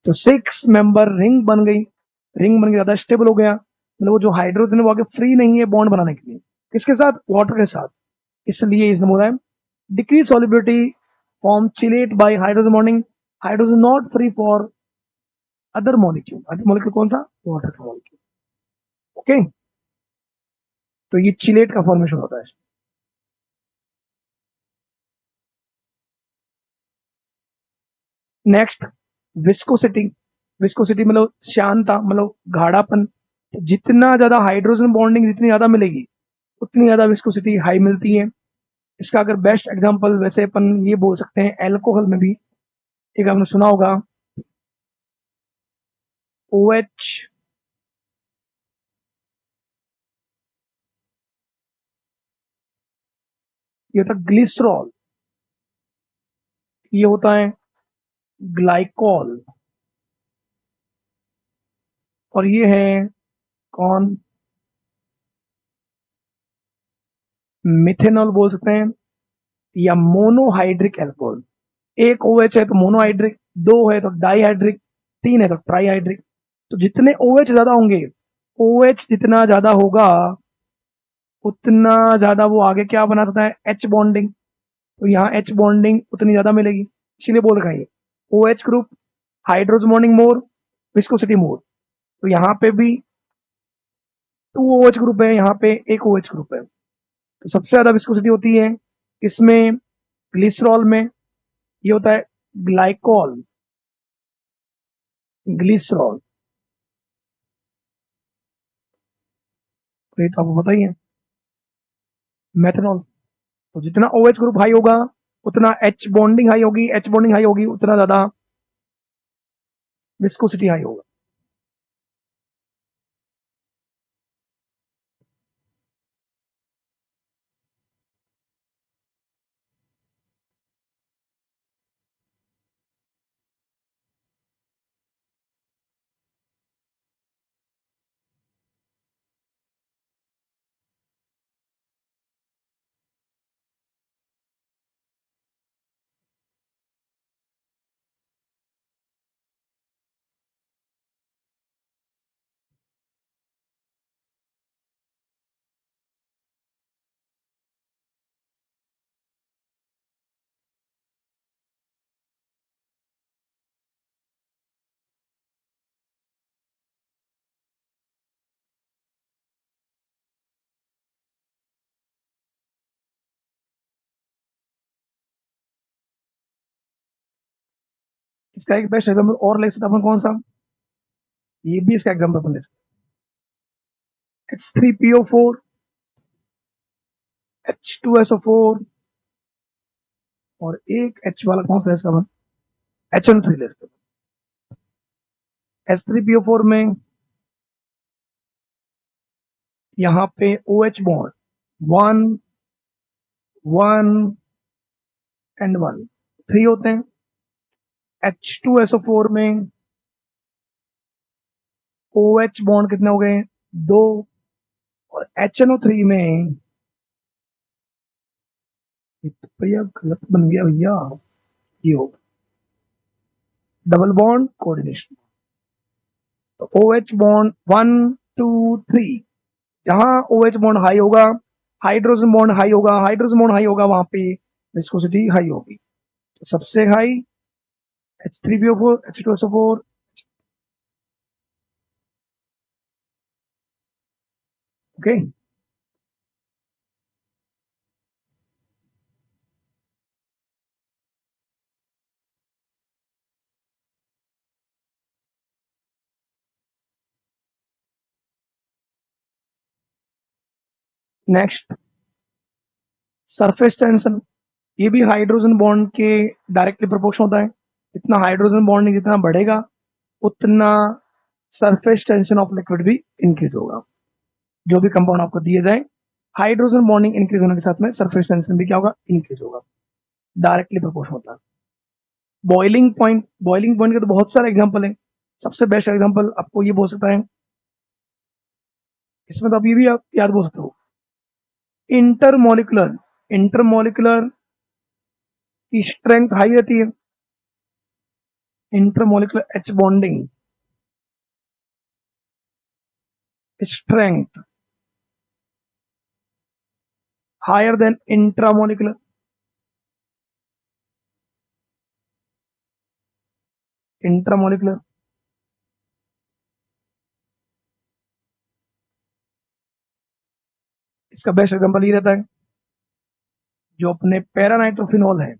तो 6 मेंबर रिंग बन गई। रिंग बन के ज्यादा स्टेबल हो गया, मतलब वो जो हाइड्रोजन है वो आगे फ्री नहीं है बॉन्ड बनाने के लिए, किसके साथ, वाटर के साथ। इसलिए इसने बोला है decrease solubility form chelate bye hydrogen bonding, hydrogen not free for other molecule. Other molecule कौन सा, वाटर का मॉलिक्यूल। ओके, तो ये चिलेट का फॉर्मेशन होता है। Next, viscosity. विस्कोसिटी मतलब श्यानता, मतलब गाढ़ापन। तो जितना ज्यादा हाइड्रोजन बॉन्डिंग जितनी ज्यादा मिलेगी उतनी ज्यादा विस्कोसिटी हाई मिलती है। इसका अगर बेस्ट एग्जांपल वैसे अपन ये बोल सकते हैं एल्कोहल में भी, एक आपने सुना होगा OH, ये होता है ग्लिसरॉल, ये होता है ग्लाइकॉल, और ये है कौन, मिथेनॉल बोल सकते हैं, या मोनोहाइड्रिक एल्कोहल। एक OH है तो मोनोहाइड्रिक, दो है तो डाईहाइड्रिक, तीन है तो ट्राईहाइड्रिक। तो जितने OH ज्यादा होंगे, OH जितना ज्यादा होगा उतना ज्यादा वो आगे क्या बना सकता है, H बॉन्डिंग। तो यहाँ H बॉन्डिंग उतनी ज्यादा मिलेगी, इसीलिए बोल रखा है ये OH ग्रुप, हाइड्रोजन बॉन्डिंग मोर, विस्कोसिटी मोर। तो यहाँ पे भी 2 OH ग्रुप है, यहाँ पे एक OH ग्रुप है। तो सबसे ज्यादा विस्कोसिटी होती है इसमें, ग्लिसरॉल में। ये होता है ग्लाइकॉल, ग्लिसरॉल। तो ये तो आपको पता ही है, मेथनॉल। तो जितना OH ग्रुप हाई होगा उतना H बॉन्डिंग हाई होगी, H बॉन्डिंग हाई होगी उतना ज्यादा विस्कोसिटी हाई होगा। इसका एक बेस्ट एग्जाम्पल और ले सकते अपन कौन सा, ये भी इसका एग्जाम्पल अपन ले सकते, H3PO4, H2SO4 और एक H वाला कौन सा है इसका अपन, HN3 ले सकते। H3PO4 में यहाँ पे OH बॉन्ड 1 1 एंड 1 3 होते हैं। H2SO4 में OH बॉन्ड कितने हो गए, 2, और HNO3 में तो भैया गलत बन गया भैया, ये हो डबल बॉन्ड कोऑर्डिनेशन। तो OH बॉन्ड 1 2 3, जहां OH बॉन्ड हाई होगा, हाइड्रोजन बॉन्ड हाई होगा, हाइड्रोजन बॉन्ड हाई होगा, वहां पे विस्कोसिटी हाई होगी। तो सबसे high H3PO4, H2SO4। Okay, next surface tension, ये भी हाइड्रोजन बॉन्ड के डायरेक्टली प्रोपोर्शनल होता है। जितना हाइड्रोजन बॉन्ड जितना बढ़ेगा उतना सरफेस टेंशन ऑफ लिक्विड भी इंक्रीज होगा। जो भी कंपाउंड आपको दिए जाए, हाइड्रोजन बॉन्डिंग इंक्रीज होने के साथ में सरफेस टेंशन भी क्या होगा, इंक्रीज होगा, डायरेक्टली प्रोपोर्शनल होता है। बॉइलिंग पॉइंट के तो बहुत सारे एग्जांपल हैं। सबसे बेस्ट एग्जांपल आपको ये बोल सकता है, इसमें तो आप ये भी आप याद बोल सकते हो, इंटरमोलिकुलर इंटरमोलिकुलर की स्ट्रेंथ हाई रहती है, intermolecular H bonding strength higher than intramolecular. Intramolecular इसका बेस्ट एग्जांपल ये रहता है, जो अपने पैरानाइट्रोफिनॉल है,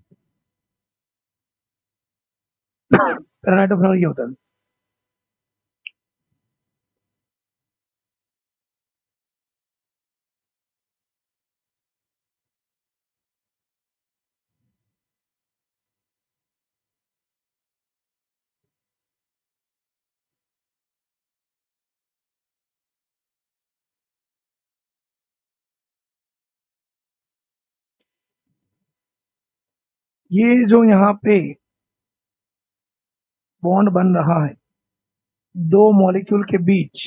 पैरानाइट्रोफिनॉल ये होता है, ये जो यहाँ पे बॉन्ड बन रहा है दो मॉलिक्यूल के बीच,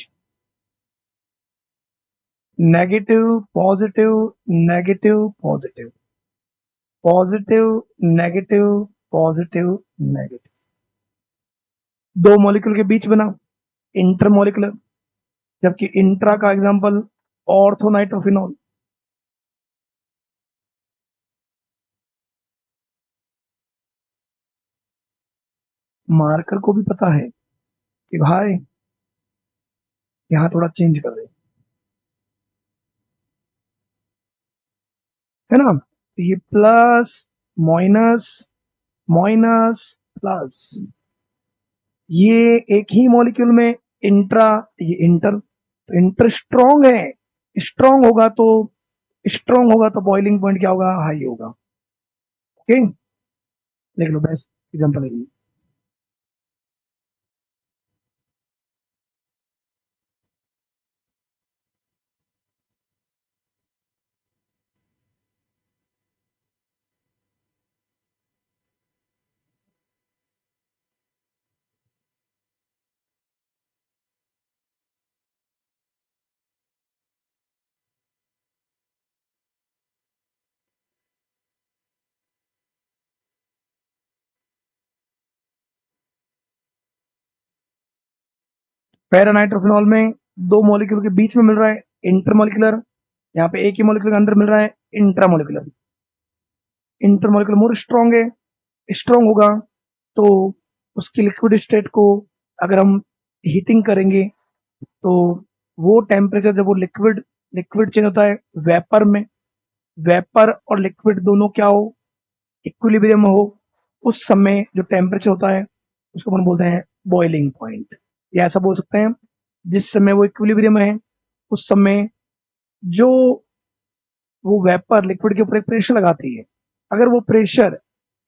negative positive negative positive positive negative positive negative, दो मॉलिक्यूल के बीच बना, इंटरमोलिकुलर। जबकि इंट्रा का एग्जांपल ऑर्थोनाइट्रोफिनॉल। मार्कर को भी पता है कि भाई यहाँ थोड़ा चेंज कर दे, है ना। तो ये प्लस माइनस माइनस प्लस, ये एक ही मॉलिक्यूल में इंट्रा, ये इंटर, तो इंटर स्ट्रॉन्ग होगा तो बॉइलिंग पॉइंट क्या होगा, हाई होगा। ओके, देख लो बेस्ट एग्जांपल है ये। पैरानाइट्रोफिनॉल में दो मॉलिक्यूल के बीच में मिल रहा है इंटरमोलिकुलर, यहाँ पे एक ही मॉलिक्यूल के अंदर मिल रहा है इंट्रामोलिकुलर। इंटरमोलिकुलर मोर स्ट्रॉन्ग होगा, तो उसकी लिक्विड स्टेट को अगर हम हीटिंग करेंगे तो वो टेम्परेचर, जब वो लिक्विड लिक्विड चेंज होता है वेपर में, वेपर और लिक्विड दोनों क्या हो, इक्विलिब्रियम हो, उस समय जो टेम्परेचर होता है उसको अपन बोलते हैं बॉइलिंग पॉइंट। या ऐसा बोल सकते हैं जिस समय वो इक्विलिब्रियम में है उस समय जो वो वेपर लिक्विड के ऊपर एक प्रेशर लगाती है, अगर वो प्रेशर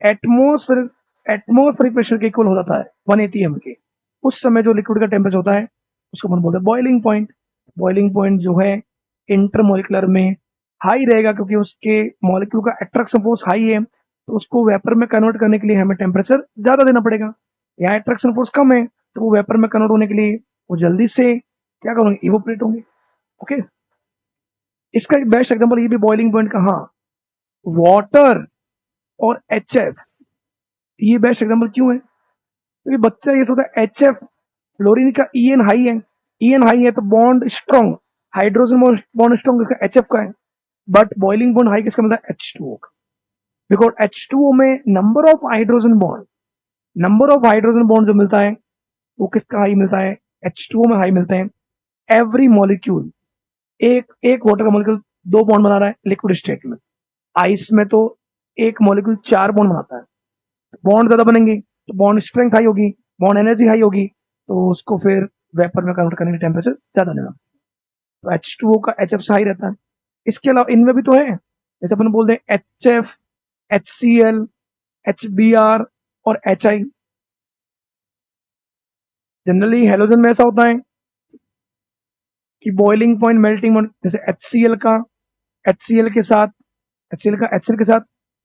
एटमॉस्फेरिक प्रेशर के इक्वल हो जाता है 180 एम के, उस समय जो लिक्विड का टेम्परेचर होता है उसको अपन बोलते हैं बॉइलिंग पॉइंट। बॉइलिंग पॉइंट जो है इंटरमोलिकुलर में हाई रहेगा क्योंकि उसके मॉलिक्यूल का अट्रैक्शन फोर्स हाई है, तो उसको वेपर में कन्वर्ट करने के लिए हमें टेम्परेचर ज्यादा देना पड़ेगा। यहाँ अट्रैक्शन फोर्स कम है तो वो वेपर में कन्वर्ट होने के लिए वो जल्दी से क्या करोगे, इवोपरेट होंगे। ओके, इसका एक बेस्ट एग्जांपल ये भी बॉइलिंग पॉइंट का, हाँ, वाटर और HF, ये बेस्ट एग्जांपल क्यों है? क्योंकि बच्चा ये सोचता है HF फ्लोरीन का EN हाई है, EN हाई है तो bond strong, hydrogen bond strong इसका HF का है, बट बॉइलिंग पॉइंट हाई किसका मिलता है? H2O का। बिकॉज H2O में नंबर ऑफ हाइड्रोजन बॉन्ड जो मिलता है वो किसका हाई मिलता है? H2O में हाई मिलते हैं। एवरी मॉलिक्यूल, एक एक वाटर का मॉलिक्यूल 2 बॉन्ड बना रहा है लिक्विड स्टेट में, आइस में तो एक मॉलिक्यूल 4 बॉन्ड बनाता है, बॉन्ड ज्यादा बनेंगे तो बॉन्ड स्ट्रेंथ हाई होगी, बॉन्ड एनर्जी हाई होगी, तो उसको फिर वेपर में कन्वर्ट करने के टेम्परेचर ज्यादा लेना, तो H2O का HF से हाई रहता है। इसके अलावा इनमें भी तो है, जैसे अपन बोलते हैं HF, HCl, HBr और HI। जनरली हेलोजन में ऐसा होता है कि बॉइलिंग पॉइंट, मेल्टिंग पॉइंट, जैसे HCl के साथ HCl के साथ,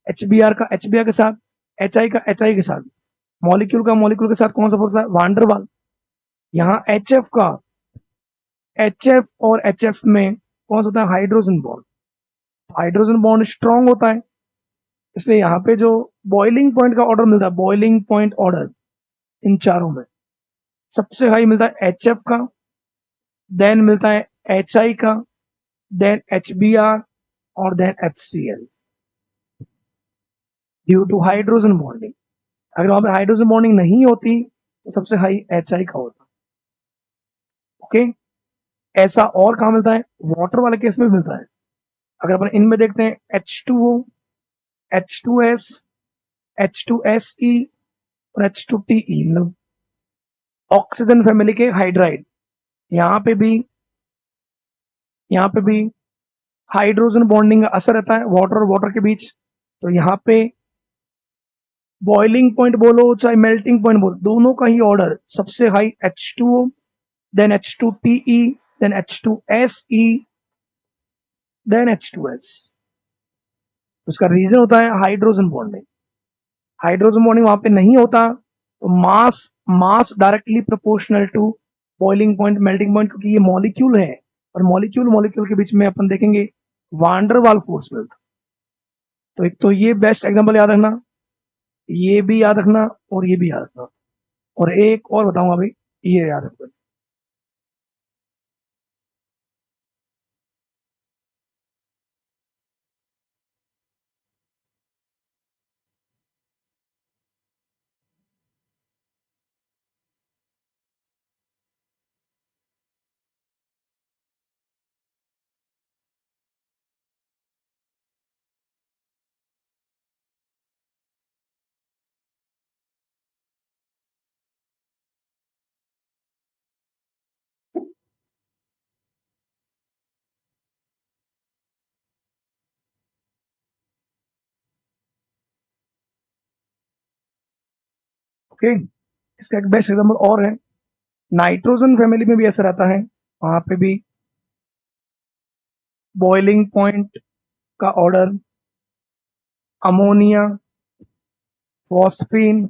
HBr का HBr के साथ, HI का HI के साथ, मॉलिक्यूल के साथ कौन सा फोर्स है? वांडरवाल। यहाँ HF और HF में कौन सा होता है? Hydrogen bond. Hydrogen bond strong होता है, इसलिए यहाँ पे जो बॉइलिंग पॉइंट का ऑर्डर मिलता है, बॉइलिंग पॉइंट ऑर्डर इन चारों में सबसे हाई मिलता है HF का, देन मिलता है HI का, देन HBr और then HCl, due to hydrogen bonding. अगर वहां पे हाइड्रोजन बॉन्डिंग नहीं होती तो सबसे हाई HI का होता। ओके, ऐसा और कहाँ मिलता है? वाटर वाले केस में भी मिलता है। अगर अपन इनमें देखते हैं H2O, H2S, H2SE और H2TE, मतलब ऑक्सीजन फैमिली के हाइड्राइड, यहाँ पे भी यहाँ पे भी हाइड्रोजन बॉन्डिंग का असर रहता है वाटर और वाटर के बीच, तो यहाँ पे बॉइलिंग पॉइंट बोलो चाहे मेल्टिंग पॉइंट बोलो, दोनों का ही ऑर्डर सबसे high H2O, then H2TE, then H2SE, then H2S। उसका रीजन होता है हाइड्रोजन बॉन्डिंग। हाइड्रोजन बॉन्डिंग वहां पे नहीं होता तो mass directly proportional to boiling point, melting point, क्योंकि ये मॉलिक्यूल है और मॉलिक्यूल के बीच में अपन देखेंगे वांडरवाल फोर्स मिलता। तो एक तो ये बेस्ट एग्जांपल याद रखना, ये भी याद रखना और ये भी याद रखना, और एक और बताऊंगा भाई, ये याद रखना। ओके, इसका एक बेस्ट एग्जांपल और है, नाइट्रोजन फैमिली में भी ऐसा रहता है, वहां पे भी बॉइलिंग पॉइंट का order ammonia, phosphine,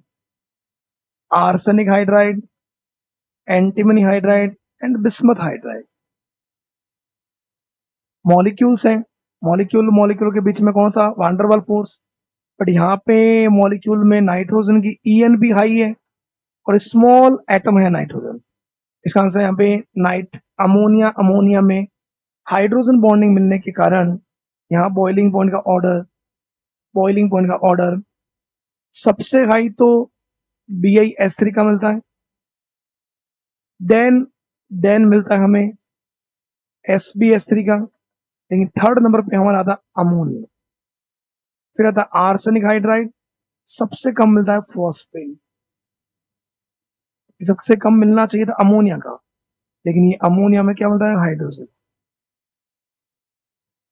arsenic hydride, antimony hydride and bismuth hydride. Molecules हैं, मॉलिक्यूल के बीच में कौन सा? Van der Waal force. बट यहाँ पे मॉलिक्यूल में नाइट्रोजन की EN भी हाई है और स्मॉल एटम है नाइट्रोजन। इसका आंसर यहाँ पे नाइट अमोनिया में हाइड्रोजन बॉन्डिंग मिलने के कारण यहाँ बॉइलिंग पॉइंट का ऑर्डर सबसे हाई तो BiS3 का मिलता है, देन देन मिलता है हमें SbS3 का, लेकिन थर्ड नंबर पे हमारा आता है अमोनिया, फिर आता है आर्सेनिक हाइड्राइड, सबसे कम मिलता है फॉस्फेट। सबसे कम मिलना चाहिए था अमोनिया का, लेकिन ये अमोनिया में क्या मिलता है, हाइड्रोजन।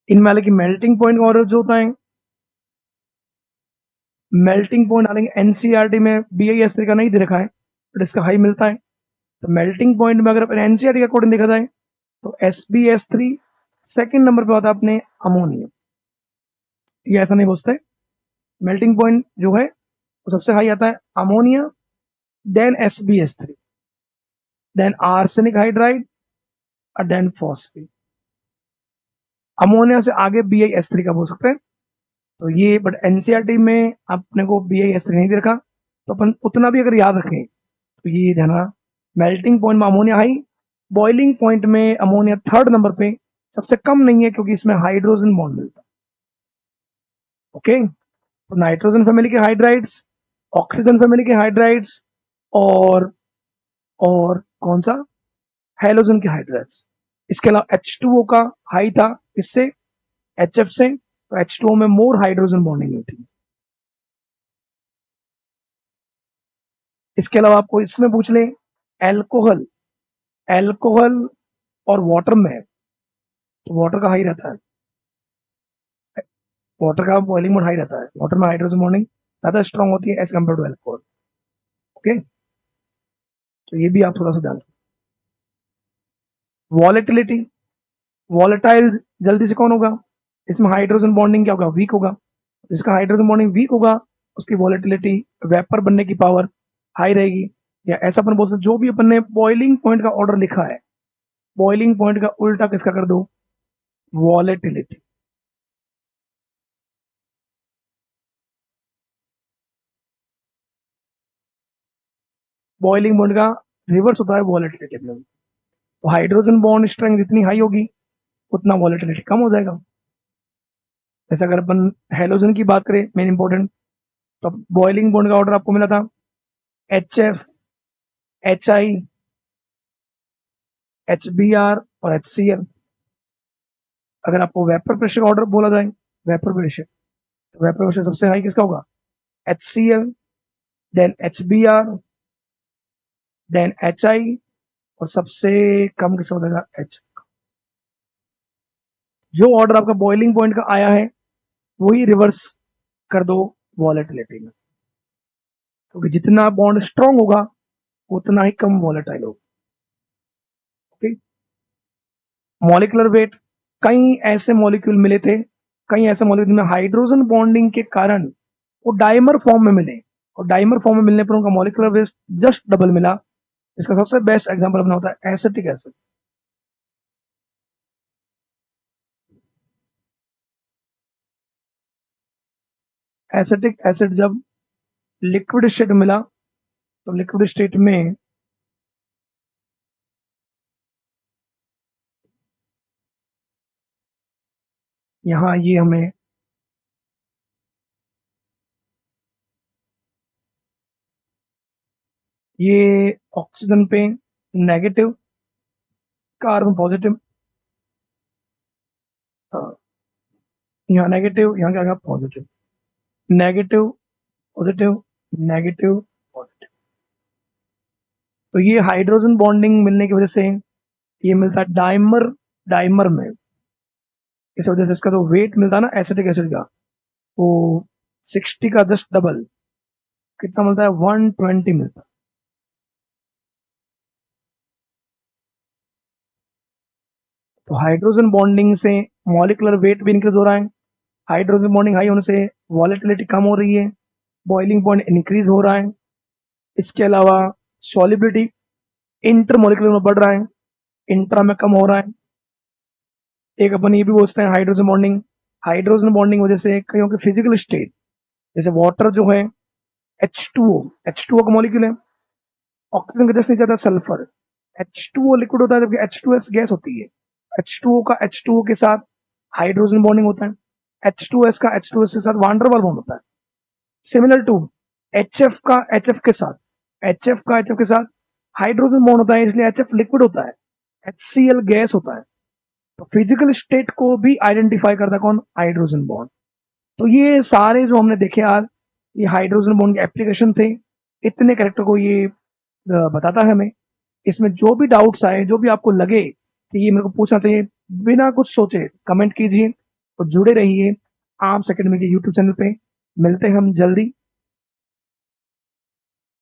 इनमें हालांकि मेल्टिंग पॉइंट और जो होता है, मेल्टिंग पॉइंट हालांकि एनसीईआरटी में BiS3 का नहीं दे रखा है, बट इसका हाई मिलता है। तो मेल्टिंग पॉइंट में अगर अपन एनसीईआरटी का अकॉर्डिंग देखा जाए तो SbS3 सेकंड नंबर पे आता है अपने अमोनिया। ये ऐसा नहीं बोलते, मेल्टिंग पॉइंट जो है वो सबसे हाई आता है ammonia, then SbS3, then arsenic hydride और देन फॉस्फेट। अमोनिया से आगे BiS3 का बोल सकते हैं। तो ये बट एनसीईआरटी में अपने को BiS3 नहीं दे रखा, तो अपन उतना भी अगर याद रखें तो ये ध्यान रखना, मेल्टिंग पॉइंट में अमोनिया हाई, बॉइलिंग पॉइंट में अमोनिया थर्ड नंबर पे, सबसे कम नहीं है क्योंकि इसमें हाइड्रोजन बॉन्ड मिलता है। ओके, तो नाइट्रोजन फैमिली के हाइड्राइड्स, ऑक्सीजन फैमिली के हाइड्राइड्स, और कौन सा, हेलोजन के हाइड्राइड्स। इसके अलावा H2O का हाई था, इससे HF से, तो H2O में मोर हाइड्रोजन बॉन्डिंग होती है। इसके अलावा आपको इसमें पूछ ले, एल्कोहल, एल्कोहल और वाटर में, तो वाटर का हाई रहता है, वाटर का बॉइलिंग पॉइंट हाई रहता है, वाटर में हाइड्रोजन बॉन्डिंग ज्यादा स्ट्रांग होती है as compare to alcohol. Okay, तो ये भी आप थोड़ा सा ध्यान रखें। वॉलेटिलिटी, वॉलेटाइल जल्दी से कौन होगा, इसमें हाइड्रोजन बॉन्डिंग क्या होगा, वीक होगा। जिसका हाइड्रोजन बॉन्डिंग वीक होगा उसकी वॉलेटिलिटी, वेपर बनने की पावर हाई रहेगी। या ऐसा अपन बोल सकते, जो भी अपन ने बॉइलिंग पॉइंट का ऑर्डर लिखा है, बॉइलिंग पॉइंट का उल्टा किसका कर दो, वॉलेटिलिटी। बॉइलिंग पॉइंट का रिवर्स होता है वॉलेटिलिटी में। तो हाइड्रोजन बॉन्ड स्ट्रेंथ जितनी हाई होगी उतना वॉलेटिलिटी कम हो जाएगा। जैसे अगर अपन हेलोजन की बात करें मेन इंपॉर्टेंट, तो बॉइलिंग पॉइंट का ऑर्डर आपको मिला था HF, HI, HBr और HCl। अगर आपको वेपर प्रेशर ऑर्डर बोला जाए, वेपर प्रेशर, तो वेपर प्रेशर सबसे हाई किसका होगा, HCl, then HBr, then HI, और सबसे कम किसका हो जाएगा, H। जो ऑर्डर आपका बॉइलिंग पॉइंट का आया है वही रिवर्स कर दो वॉलेटिलिटी में, क्योंकि जितना बॉन्ड स्ट्रांग होगा उतना ही कम वॉलेटाइल होगा। ओके, मॉलिकुलर वेट, कई ऐसे मॉलिक्यूल मिले थे, कई ऐसे मॉलिक्यूल में हाइड्रोजन बॉन्डिंग के कारण वो डाइमर फॉर्म में मिले, और डाइमर फॉर्म में मिलने पर उनका मॉलिकुलर वेट जस्ट डबल मिला। इसका सबसे बेस्ट एग्जांपल अपना होता है एसिटिक एसिड। एसिटिक एसिड जब लिक्विड स्टेट मिला, तो लिक्विड स्टेट में यहाँ ये हमें ये ऑक्सीजन पे नेगेटिव, कार्बन पॉजिटिव, यहाँ नेगेटिव, यहाँ क्या positive, negative positive, negative positive. तो ये हाइड्रोजन बॉन्डिंग मिलने की वजह से ये मिलता है डाइमर, डाइमर में। इस वजह से इसका जो वेट मिलता है ना एसिटिक एसिड का, वो 60 का जस्ट डबल, कितना मिलता है, 120 मिलता है। तो हाइड्रोजन बॉन्डिंग से मॉलिकुलर वेट भी इंक्रीज हो रहा है, हाइड्रोजन बॉन्डिंग हाई होने से वॉलेटिलिटी कम हो रही है, बॉइलिंग पॉइंट इंक्रीज हो रहा है। इसके अलावा सॉलिबिलिटी इंटरमोलिकुलर में बढ़ रहा है, इंट्रा में कम हो रहा है। एक अपन ये भी बोलते हैं हाइड्रोजन बॉन्डिंग, हाइड्रोजन बॉन्डिंग वजह से कईयों के फिजिकल स्टेट, जैसे वाटर जो है H2O, H2O का मॉलिक्यूल है, ऑक्सीजन का जस्ट नीचे आता है सल्फर, H2O लिक्विड होता है जबकि H2S गैस होती है। H2O का H2O के साथ हाइड्रोजन बॉन्डिंग होता है, H2S का H2S के साथ वांडरवाल बॉन्ड होता है। सिमिलर टू HF का HF के साथ, HF का HF के साथ हाइड्रोजन बॉन्ड होता है, इसलिए HF लिक्विड होता है, HCl गैस होता है। तो फिजिकल स्टेट को भी आइडेंटिफाई करता है कौन, हाइड्रोजन बॉन्ड। तो ये सारे जो हमने देखे आज, ये हाइड्रोजन बॉन्ड के एप्लीकेशन थे। इतने कैरेक्टर को ये बताता है हमें। इसमें जो भी डाउट्स आए, जो भी आपको लगे कि ये मेरे को पूछना चाहिए, बिना कुछ सोचे कमेंट कीजिए और जुड़े रहिए आर्म्स एकेडमी के यूट्यूब चैनल पे। मिलते हैं हम जल्दी।